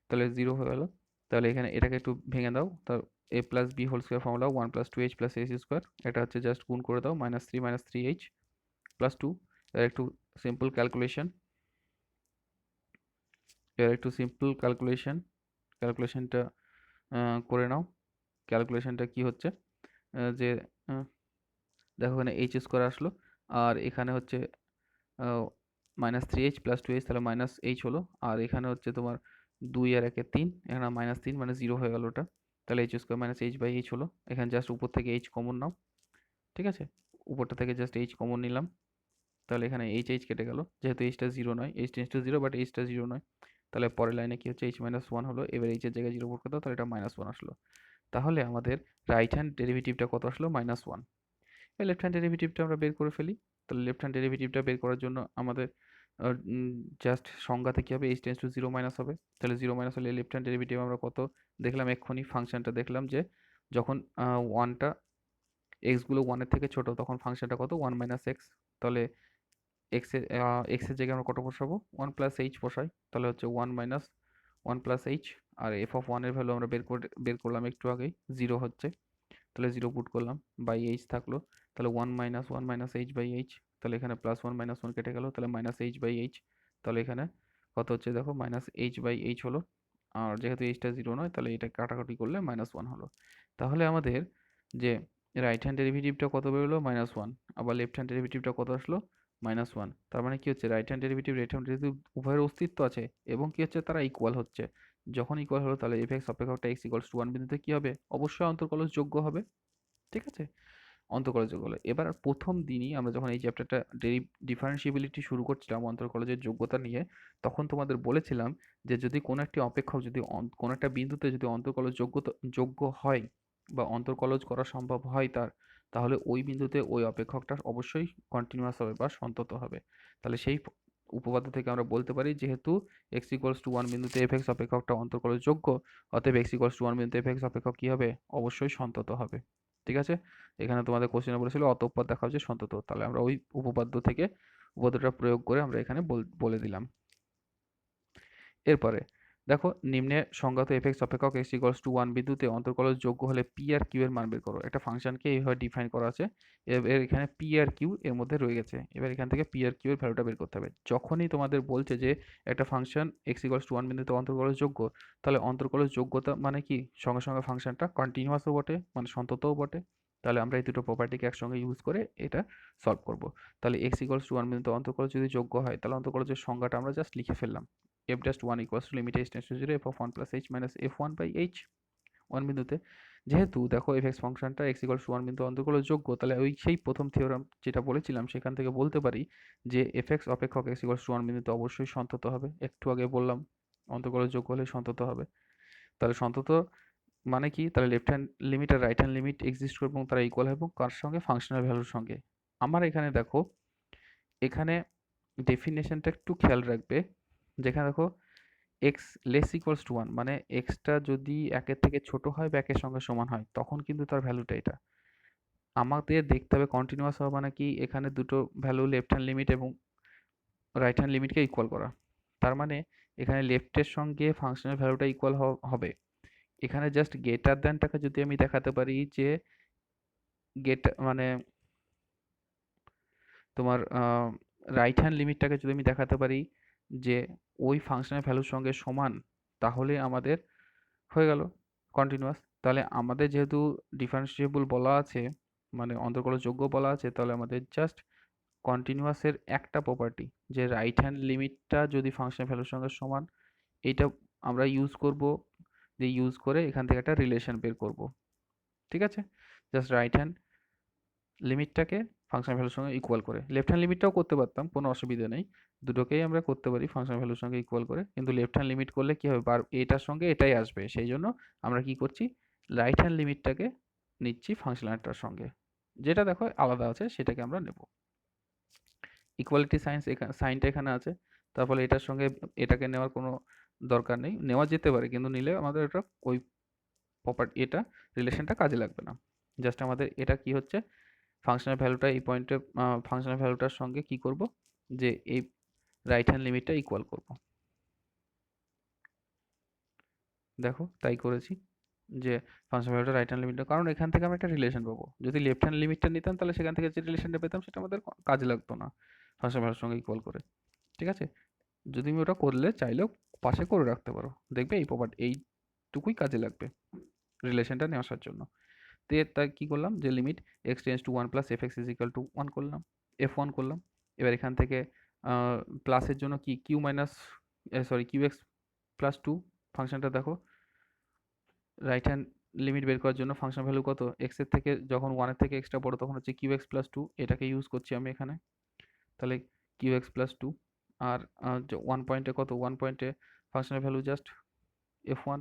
তাহলে 0 হয়ে গেল। তাহলে এখানে এটাকে একটু ভেঙে দাও। তার A plus B whole square formula 1 plus 2h plus H square, এটা হচ্ছে জাস্ট গুণ করে দাও, মাইনাস 3h প্লাস 2। এর একটু সিম্পল ক্যালকুলেশন, ক্যালকুলেশনটা করে নাও। ক্যালকুলেশনটা কি হচ্ছে যে আহ, দেখো এখানে এইচ স্কোয়ার আসলো, আর এখানে হচ্ছে -3h প্লাস 2h, তাহলে -h হলো। আর এখানে হচ্ছে তোমার 2 আর 1 3, এখানে -3 মানে 0 হয়ে গেল ওটা। তাহলে h square minus h by h হলো। এখানে জাস্ট উপর থেকে h কমন নাও, ঠিক আছে? উপরটা থেকে জাস্ট h কমন নিলাম। তাহলে এখানে h কেটে গেল, যেহেতু h টা 0 নয়, h tends to 0 but h টা 0 নয়। তাহলে পরের লাইনে কি হচ্ছে, h মাইনাস 1 হলো। এবার h এর জায়গায় 0 পুট করে দাও, তাহলে এটা -1 আসলো। তাহলে আমাদের রাইট হ্যান্ড ডেরিভেটিভটা কত আসলো, -1। এই লেফট হ্যান্ড ডেরিভেটিভটা আমরা বের করে ফেলি। তাহলে লেফট হ্যান্ড ডেরিভেটিভটা বের করার জন্য আমাদের জাস্ট সংজ্ঞাতে কি হবে, h টেন্ডস টু 0 মাইনাস হবে। তাহলে 0 মাইনাস হলে লেফট হ্যান্ড ডেরিভেটিভ আমরা কত দেখলাম এক্ষুনি, ফাংশনটা দেখলাম যে যখন ওয়ানটা এক্স গুলো 1 এর থেকে ছোট তখন ফাংশনটা কত, 1 মাইনাস এক্স। তাহলে এক্স এর জায়গায় আমরা কত বসাবো, 1 প্লাস এইচ বসাই। তাহলে হচ্ছে 1 মাইনাস 1 প্লাস এইচ। আর এফ অফ 1 এর ভ্যালু আমরা বের করলাম একটু আগেই, 0 হচ্ছে। তাহলে 0 পুট করলাম, বাই এইচ থাকলো। তাহলে 1 মাইনাস এইচ বাই এইচ। তাহলে এখানে প্লাস 1 মাইনাস 1 কেটে গেল, তাহলে মাইনাস এইচ বাই এইচ। তাহলে এখানে কত হচ্ছে দেখো, মাইনাস এইচ বাই এইচ হলো। আর যেহেতু এইচটা 0 নয়, তাহলে এটা কাটাকাটি করলে -1 হলো। তাহলে আমাদের যে রাইট হ্যান্ড ডেরিভেটিভটা কত বেরোলো, -1। আবার লেফট হ্যান্ড ডেরিভেটিভটা কত আসলো, -1। তার মানে কি হচ্ছে, right hand derivative left hand derivative উভয়ের অস্তিত্ব আছে, এবং কি হচ্ছে তারা ইকুয়াল হচ্ছে। যখন ইকুয়াল হলো তাহলে এফ এক্স অপেক্ষকটা এক্স ইকুয়ালস টু 1 বিন্দুতে কি হবে, অবশ্যই অন্তর্কলজ যোগ্য হবে। ঠিক আছে, অন্তর্কলজ যোগ্য হলো। এবার প্রথম দিনই আমরা যখন এই চ্যাপ্টারটা ডিফারেন্সিবিলিটি শুরু করছিলাম অন্তর্কলজের যোগ্যতা নিয়ে, তখন তোমাদের বলেছিলাম যে যদি কোনো একটি অপেক্ষক যদি কোনো একটা বিন্দুতে যদি অন্তর্কলজ যোগ্য হয় বা অন্তর্কলজ করা সম্ভব হয় তার, তাহলে ওই বিন্দুতে ওই অপেক্ষকটা অবশ্যই কন্টিনিউয়াস হবে বা সন্তত হবে। তাহলে সেই উপপাদ্য থেকে আমরা বলতে পারি, যেহেতু এক্স ইকুয়ালস টু 1 বিন্দুতে এফ এক্স অপেক্ষকটা অন্তর্কলজ যোগ্য, অতএব এক্স ইকুয়ালস টু 1 বিন্দুতে এফ এক্স অপেক্ষক কি হবে, অবশ্যই সন্তত হবে। ঠিক আছে, এখানে তোমাদের কোশ্চেনে বলেছিল অতঃপর দেখা হচ্ছে সন্তত, তাহলে আমরা ওই উপপাদ্য থেকে উপপাদ্যটা প্রয়োগ করে আমরা এখানে বলে দিলাম। এরপরে দেখো, নিম্নে সংজ্ঞাত এফ এক্স অপেক্ষক এক্স ইকুয়ালস টু 1 বিন্দুতে অন্তর্কলজ যোগ্য হলে পি আর কিউ এর মান বের করো। একটা ফাংশনকে এইভাবে ডিফাইন করা আছে, এর এখানে পি আর কিউ এর মধ্যে রয়ে গেছে। এবার এখান থেকে পি আর কিউ এর ভ্যালুটা বের করতে হবে। যখনই তোমাদের বলছে যে একটা ফাংশন এক্স ইকুয়ালস টু 1 বিন্দুতে অন্তর্কলজ যোগ্য, তাহলে অন্তর্কলজ যোগ্যতা মানে কি, সঙ্গে সঙ্গে ফাংশনটা কন্টিনিউয়াসও বটে, মানে সন্ততও বটে। তাহলে আমরা এই দুটো প্রপার্টিকে একসঙ্গে ইউজ করে এটা সলভ করব। তাহলে এক্স ইকুয়ালস টু 1 বিন্দুতে অন্তর্কলজ যদি যোগ্য হয়, তাহলে অন্তর্কলজের সংজ্ঞাটা আমরা জাস্ট লিখে ফেললাম। f dash 1 equals to limit h tends to 0 f of 1 plus h minus f1 by h 1 বিন্দুতে। যেহেতু দেখো f(x) ফাংশনটা x equals to 1 বিন্দু অন্তর্কলজ যোগ্য, তাহলে ওই সেই প্রথম থিওরাম যেটা বলেছিলাম সেখান থেকে বলতে পারি যে f(x) অপেক্ষক x equals to 1 বিন্দুতে অবশ্যই সন্তত হবে। একটু আগে বললাম অন্তর্কলজ যোগ্য হলে সন্তত হবে। তাহলে সন্তত মানে কি, তাহলে লেফট হ্যান্ড লিমিট আর রাইট হ্যান্ড লিমিট এক্সিস্ট করবে এবং তারা ইকুয়াল হবে, এবং কার সঙ্গে, ফাংশনাল ভ্যালুর সঙ্গে। আমার এখানে দেখো, এখানে ডেফিনেশনটা একটু খেয়াল রাখবে। যেখানে দেখো এক্স লেস ইকুয়ালস টু 1, মানে এক্সটা যদি একের থেকে ছোট হয় বা একের সঙ্গে সমান হয় তখন কিন্তু তার ভ্যালুটা এটা। আমাদের দেখতে হবে কন্টিনিউয়াস হওয়া মানে কি, এখানে দুটো ভ্যালু লেফট হ্যান্ড লিমিট এবং রাইট হ্যান্ড লিমিটকে ইকুয়াল করা। তার মানে এখানে লেফটের সঙ্গে ফাংশনের ভ্যালুটা ইকুয়াল হবে। এখানে জাস্ট গ্রেটার দ্যানটাকে যদি আমি দেখাতে পারি যে গেট মানে তোমার রাইট হ্যান্ড লিমিটটাকে যদি আমি দেখাতে পারি যে ওই ফাংশনের ভ্যালুর সঙ্গে সমান, তাহলে আমাদের হয়ে গেল কন্টিনিউয়াস। তাহলে আমাদের যেহেতু ডিফারেন্সিয়েবল বলা আছে, মানে অন্তর্কলজ যোগ্য বলা আছে, তাহলে আমাদের জাস্ট কন্টিনিউয়াসের একটা প্রপার্টি যে রাইট হ্যান্ড লিমিটটা যদি ফাংশনের ভ্যালুর সঙ্গে সমান, এইটা আমরা ইউজ করব, দিয়ে ইউজ করে এখান থেকে একটা রিলেশন বের করব। ঠিক আছে, জাস্ট রাইট হ্যান্ড লিমিটটাকে ফাংশন ভ্যালুর সঙ্গে ইকুয়াল করে। লেফট হ্যান্ড লিমিটটাও করতে পারতাম, কোনো অসুবিধা নেই। দুটোকেই আমরা করতে পারি ফাংশন ভ্যালুর সঙ্গে ইকুয়াল করে, কিন্তু লেফট হ্যান্ড লিমিট করলে কি হবে, এটার সঙ্গে এটাই আসবে, সেই জন্য আমরা কি করছি, রাইট হ্যান্ড লিমিটটাকে নিচ্ছি ফাংশনালটার সঙ্গে, যেটা দেখো আলাদা আছে সেটাকে আমরা নেব। ইকুয়ালিটি সাইনটা এখানে আছে, তার ফলে এটার সঙ্গে এটাকে নেওয়ার কোনো দরকার নেই, নেওয়া যেতে পারে কিন্তু নিলে আমাদের এটা ওই এটা রিলেশনটা কাজে লাগবে না। জাস্ট আমাদের এটা কি হচ্ছে, ফাংশনাল ভ্যালুটা এই পয়েন্টে, ফাংশনাল ভ্যালুটার সঙ্গে কি করব, যে এই রাইট হ্যান্ড লিমিটটা ইকুয়াল করব। দেখো তাই করেছি, যে ফাংশন ভ্যালুটা রাইট হ্যান্ড লিমিটটা, কারণ এখান থেকে আমরা একটা রিলেশন পাবো। যদি লেফট হ্যান্ড লিমিটটা নিতাম তাহলে সেখান থেকে যে রিলেশনটা পেতাম সেটা আমাদের কাজে লাগতো না ফাংশন ভ্যালুর সঙ্গে ইকুয়াল করে। ঠিক আছে, যদি আমি ওটা করলে চাইলেও পাশে করে রাখতে পারো, দেখবে এই এইটুকুই কাজে লাগবে রিলেশনটা নিয়ে আসার জন্য। তো তাই কী করলাম, যে limit x tends to one plus f x is equal to one করলাম, F1 করলাম। এবার এখান থেকে প্লাসের জন্য কি q minus, sorry q x plus two, ফাংশনটা দেখো রাইট হ্যান্ড লিমিট বের করার জন্য ফাংশন ভ্যালু কত, এক্সের থেকে যখন ওয়ানের থেকে এক্সট্রা বড় তখন হচ্ছে কিউ এক্স প্লাস টু, এটাকে ইউজ করছি আমি এখানে। তাহলে কিউ এক্স প্লাস টু, আর ওয়ান পয়েন্টে কত, ওয়ান পয়েন্টে ফাংশনের ভ্যালু জাস্ট F1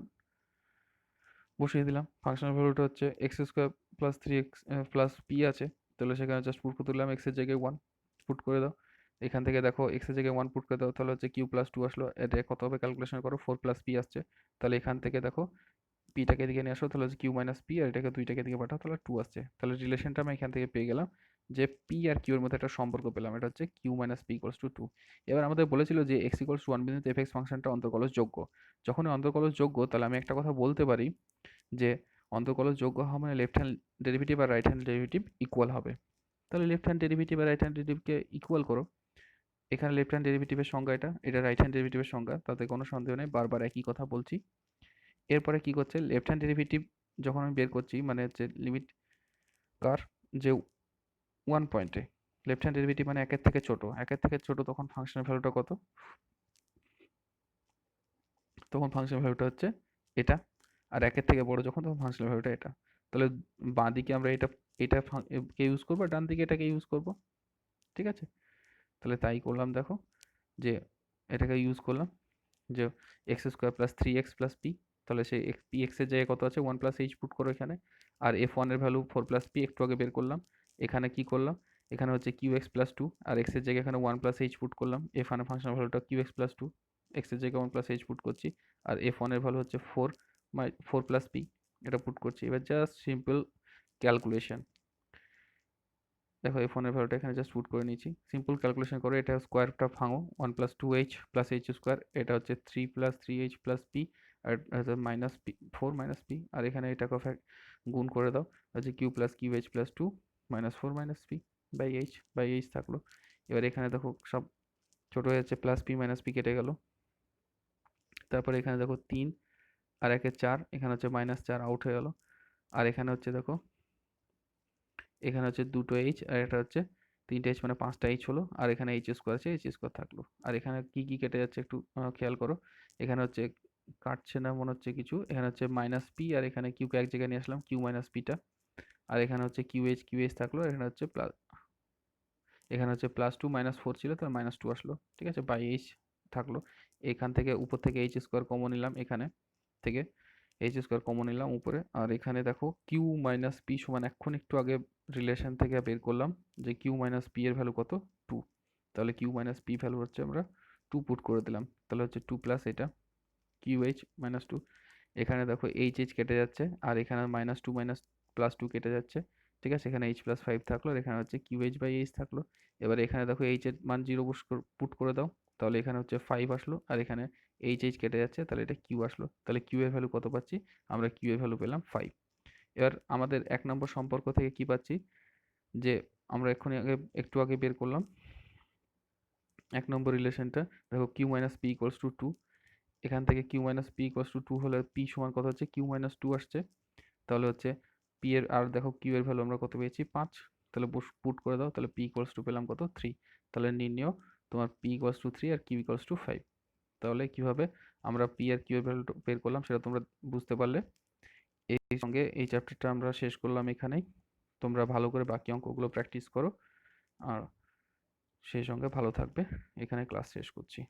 বসিয়ে দিলাম। ফাংশনাল ভ্যালুটা হচ্ছে x square plus three x plus P আছে, তাহলে সেখানে জাস্ট পুট করে দিলাম এক্সের জায়গায় ওয়ান, পুট করে দাও। এখান থেকে দেখো এক্সের জায়গায় ওয়ান পুট করে দাও, তাহলে হচ্ছে কিউ প্লাস টু আসলো, এটা কত হবে ক্যালকুলেশন করো, ফোর প্লাস পি আসছে। তাহলে এখান থেকে দেখো পিটাকে এদিকে নিয়ে আসো, তাহলে হচ্ছে কিউ মাইনাস পি, আর এটাকে দুইটাকে দিকে পাঠাও, তাহলে টু আসছে। তাহলে রিলেশনটা আমি এখান থেকে পেয়ে গেলাম, যে পি আর কিউ এর মধ্যে একটা সম্পর্ক পেলাম, এটা হচ্ছে q minus p equals to two. এবার আমাদের বলেছিল যে এক্স ইকোয়ালস টু ওয়ান বিন্দুতে এফ এক্স ফাংশনটা অন্তর্কলজ যোগ্য। যখন অন্তর্কলজ যোগ্য তাহলে আমি একটা কথা বলতে পারি, যে অন্তর্কলজ যোগ্য হওয়া মানে লেফট হ্যান্ড ডেরিভেটিভ আর রাইট হ্যান্ড ডেরিভেটিভ ইকুয়াল হবে। তাহলে লেফট হ্যান্ড ডেরিভেটিভ আর রাইট হ্যান্ড ডেরিভেটিভকে ইকুয়াল করো। এখানে লেফট হ্যান্ড ডেরিভেটিভের সংজ্ঞা, এটা রাইট হ্যান্ড ডেরিভেটিভের সংজ্ঞা, তাতে কোনো সন্দেহ নেই, বারবার একই কথা বলছি। এরপরে কি করছে, লেফট হ্যান্ড ডেরিভেটিভ যখন আমি বের করছি, মানে হচ্ছে লিমিট কার, যে ওয়ান পয়েন্টে লেফট হ্যান্ড ডেরিভেটিভ মানে একের থেকে ছোট, একের থেকে ছোট তখন ফাংশনের ভ্যালুটা কত, তখন ফাংশন ভ্যালুটা হচ্ছে এটা, আর একের থেকে বড় যখন তখন ফাংশন ভ্যালুটা এটা। তাহলে বাঁ দিকে আমরা এটা এটা কে ইউজ করবো, ডান দিকে এটাকে ইউজ করব। ঠিক আছে, তাহলে তাই করলাম, দেখো যে এটাকে ইউজ করলাম, যে x square plus three x plus P, তাহলে সেই পি এক্সের জায়গায় কত আছে, ওয়ান প্লাস এইচ পুট করো এখানে। আর এফ ওয়ানের ভ্যালু ফোর প্লাস পি একটু আগে বের করলাম। এখানে কি করলাম, এখানে হচ্ছে কিউ এক্স প্লাস টু, আর এক্সের জায়গায় এখানে ওয়ান প্লাস এইচ পুট করলাম, এফ ওয়ানের ফাংশন ভ্যালুটা কিউ এক্স প্লাস টু, এক্সের জায়গায় ওয়ান প্লাস এইচ পুট করছি, আর এফ ওয়ানের ভ্যালু হচ্ছে ফোর প্লাস পি, এটা পুট করছি। এবার জাস্ট সিম্পল ক্যালকুলেশন, দেখো এই ফোনের ভ্যালুটা এখানে জাস্ট পুট করে নিয়েছি, সিম্পল ক্যালকুলেশন করে এটা স্কোয়ারটা ভাঙো, one plus two H plus H square, এটা হচ্ছে three plus three H plus P, আর minus P four minus P, আর এখানে এটাকে গুণ করে দাও, হচ্ছে Q plus Q H plus two minus four minus P by H থাকলো। এবার এখানে দেখো সব ছোট হয়ে যাচ্ছে, প্লাস পি মাইনাস পি কেটে গেল। তারপরে এখানে দেখো তিন আর একে চার, এখানে হচ্ছে মাইনাস চার আউট হয়ে গেল। আর এখানে হচ্ছে দেখো, এখানে হচ্ছে দুটো এইচ আর এটা হচ্ছে তিনটে এইচ, মানে পাঁচটা এইচ হলো, আর এখানে এইচ স্কোয়ার আছে, এইচ স্কোয়ার থাকলো। আর এখানে কি কি কেটে যাচ্ছে একটু খেয়াল করো, এখানে হচ্ছে কাটছে না মনে হচ্ছে কিছু, এখানে হচ্ছে মাইনাস পি, আর এখানে কিউকে এক জায়গায় নিয়ে আসলাম, কিউ মাইনাস পিটা, আর এখানে হচ্ছে কিউ এইচ থাকলো, এখানে হচ্ছে প্লাস, এখানে হচ্ছে প্লাস টু মাইনাস ফোর ছিল তো মাইনাস টু আসলো। ঠিক আছে, বাই এইচ থাকলো। এখান থেকে উপর থেকে এইচ স্কোয়ার কমন নিলাম, এখানে থেকে এইচ স্কোয়ার কমন নিলাম উপরে, আর এখানে দেখো কিউ মাইনাস পি সমান, এখন একটু আগে রিলেশন থেকে বের করলাম যে কিউ মাইনাস পি এর ভ্যালু কত, টু। তাহলে কিউ মাইনাস পি ভ্যালু হচ্ছে আমরা টু পুট করে দিলাম, তাহলে হচ্ছে টু প্লাস এটা কিউ এইচ মাইনাস টু। এখানে দেখো এইচ এইচ কেটে যাচ্ছে, আর এখানে minus two minus plus two কেটে যাচ্ছে। ঠিক আছে, এখানে এইচ প্লাস ফাইভ থাকলো, আর এখানে হচ্ছে কিউ এইচ বাই এইচ থাকলো। এবার এখানে দেখো এইচ এর মান জিরো পুট করে দাও, তাহলে এখানে হচ্ছে ফাইভ আসলো, আর এখানে এইচ এইচ কেটে যাচ্ছে, তাহলে এটা কিউ আসলো। তাহলে কিউ এর ভ্যালু কত পাচ্ছি, আমরা কিউ এর ভ্যালু পেলাম ফাইভ। এবার আমাদের এক নম্বর সম্পর্ক থেকে কি পাচ্ছি, যে আমরা এক্ষুনি আগে একটু আগে বের করলাম এক নম্বর রিলেশনটা, দেখো q minus p equals to two. এখান থেকে q minus p equals to two হলে পি সমান কত হচ্ছে, কিউ মাইনাস টু আসছে। তাহলে হচ্ছে পি এর, আর দেখো কিউ এর ভ্যালু আমরা কত পেয়েছি, পাঁচ। তাহলে পুট করে দাও, তাহলে পি ইকুয়ালস টু পেলাম কত, থ্রি। তাহলে নির্ণয় তোমার পি ইকুয়ালস টু থ্রি আর কিউ ইকুয়ালস টু ফাইভ। তাহলে কিভাবে আমরা পি আর কিউ এর ভ্যালু বের করলাম সেটা তোমরা বুঝতে পারলে। এই সঙ্গে এই চ্যাপ্টারটা আমরা শেষ করলাম এখানেই। তোমরা ভালো করে বাকি অঙ্কগুলো প্র্যাকটিস করো আর সেই সঙ্গে ভালো থাকবে। এখানে ক্লাস শেষ করছি।